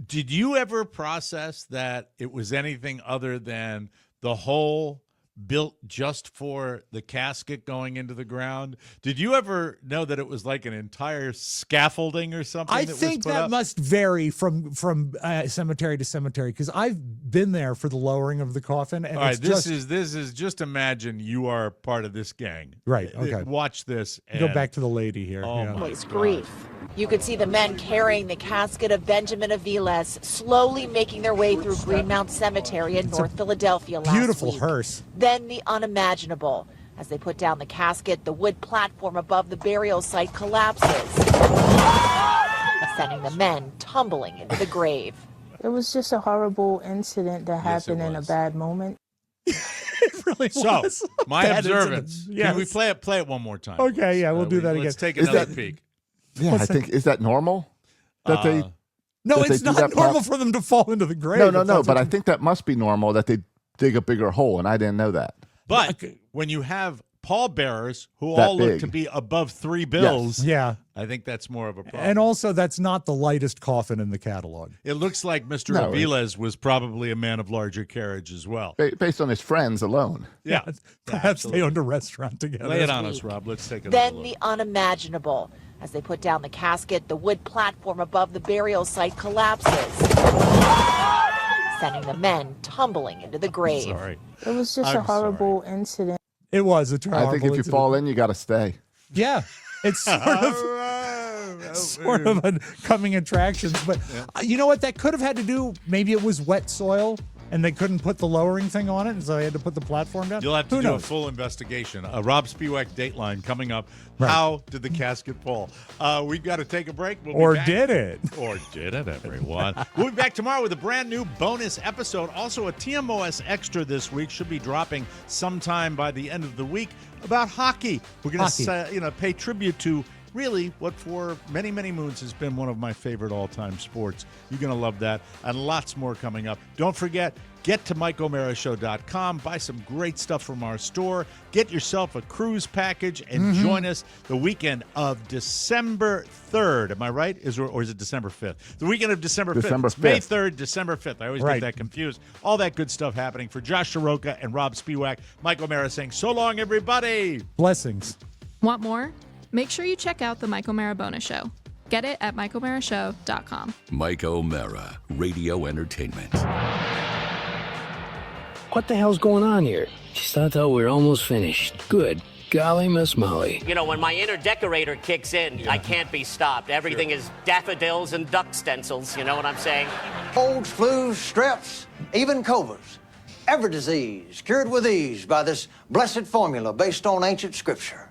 Speaker 6: did you ever process that it was anything other than the hole built just for the casket going into the ground? Did you ever know that it was like an entire scaffolding or something?
Speaker 4: I think that must vary from cemetery to cemetery, because I've been there for the lowering of the coffin. And
Speaker 6: all right, this is just imagine you are part of this gang.
Speaker 4: Right. Okay.
Speaker 6: Watch this.
Speaker 4: Go back to the lady here.
Speaker 6: Oh
Speaker 4: yeah.
Speaker 6: my
Speaker 16: it's grief. You could see the men carrying the casket of Benjamin Aviles slowly making their way through Greenmount Cemetery in North Philadelphia last week.
Speaker 4: Beautiful hearse.
Speaker 16: Then the unimaginable. As they put down the casket, the wood platform above the burial site collapses, sending the men tumbling into the grave.
Speaker 17: It was just a horrible incident that happened in a bad moment.
Speaker 4: It really
Speaker 6: So,
Speaker 4: was.
Speaker 6: my
Speaker 4: Bad
Speaker 6: observance.
Speaker 4: incident. Yes.
Speaker 6: Can we play it one more time?
Speaker 4: Okay, yeah, we'll do that again.
Speaker 6: Let's take
Speaker 3: Is
Speaker 6: another
Speaker 3: that-
Speaker 6: peek.
Speaker 3: Yeah, I think is that normal? That they
Speaker 4: No,
Speaker 3: that they
Speaker 4: it's
Speaker 3: do
Speaker 4: not
Speaker 3: that
Speaker 4: normal for them to fall into the grave.
Speaker 3: No,
Speaker 4: if that's
Speaker 3: but
Speaker 4: what
Speaker 3: I
Speaker 4: you-
Speaker 3: think that must be normal that they dig a bigger hole, and I didn't know that.
Speaker 6: But when you have pallbearers who
Speaker 3: That
Speaker 6: all look
Speaker 3: big.
Speaker 6: to be above 3 bills,
Speaker 4: Yeah.
Speaker 6: I think that's more of a problem.
Speaker 4: And also, that's not the lightest coffin in the catalog.
Speaker 6: It looks like Mr.
Speaker 3: No,
Speaker 6: Aviles was probably a man of larger carriage as well.
Speaker 3: Based on his friends alone.
Speaker 6: Yeah.
Speaker 4: Perhaps they owned a restaurant together.
Speaker 6: Lay it on us, Rob. Let's take another
Speaker 16: Then
Speaker 6: look.
Speaker 16: the unimaginable. As they put down the casket, the wood platform above the burial site collapses, sending the men tumbling into the grave.
Speaker 6: Sorry.
Speaker 17: It was just a horrible incident.
Speaker 4: It was a
Speaker 3: I think
Speaker 4: horrible
Speaker 3: if you
Speaker 4: incident.
Speaker 3: fall in, you got to stay.
Speaker 4: Yeah, it's sort of a coming attractions. But you know what? That could have had to do. Maybe it was wet soil, and they couldn't put the lowering thing on it, and so they had to put the platform down.
Speaker 6: You'll have to
Speaker 4: Who
Speaker 6: do
Speaker 4: knows?
Speaker 6: a full investigation. Rob Spiewak Dateline coming up.
Speaker 4: Right.
Speaker 6: How did the casket fall? We've got to take a break. We'll be
Speaker 4: Or
Speaker 6: back.
Speaker 4: did it?
Speaker 6: Or did it, everyone? We'll be back tomorrow with a brand new bonus episode. Also, a TMOS Extra this week should be dropping sometime by the end of the week about hockey. We're going to pay tribute to really what for many, many moons has been one of my favorite all-time sports. You're going to love that, and lots more coming up. Don't forget, get to MikeO'MaraShow.com, buy some great stuff from our store, get yourself a cruise package, and join us the weekend of December 3rd. Am I right? Or is it December 5th? The weekend of December 5th.
Speaker 3: December
Speaker 6: It's May
Speaker 3: 5th.
Speaker 6: 3rd, December 5th. I always
Speaker 4: Right.
Speaker 6: get that confused. All that good stuff happening. For Josh Soroka and Rob Spiewak, Mike O'Mara saying, so long, everybody.
Speaker 4: Blessings.
Speaker 18: Want more? Make sure you check out the Mike O'Mara Bonus Show. Get it at MikeO'MaraShow.com.
Speaker 1: Mike O'Mara, Radio Entertainment.
Speaker 19: What the hell's going on here? Just I thought we were almost finished. Good. Golly, Miss Molly.
Speaker 20: You know, when my inner decorator kicks in, I can't be stopped. Everything is daffodils and duck stencils, you know what I'm saying?
Speaker 21: Colds, flus, streps, even covers. Every disease cured with ease by this blessed formula based on ancient scripture.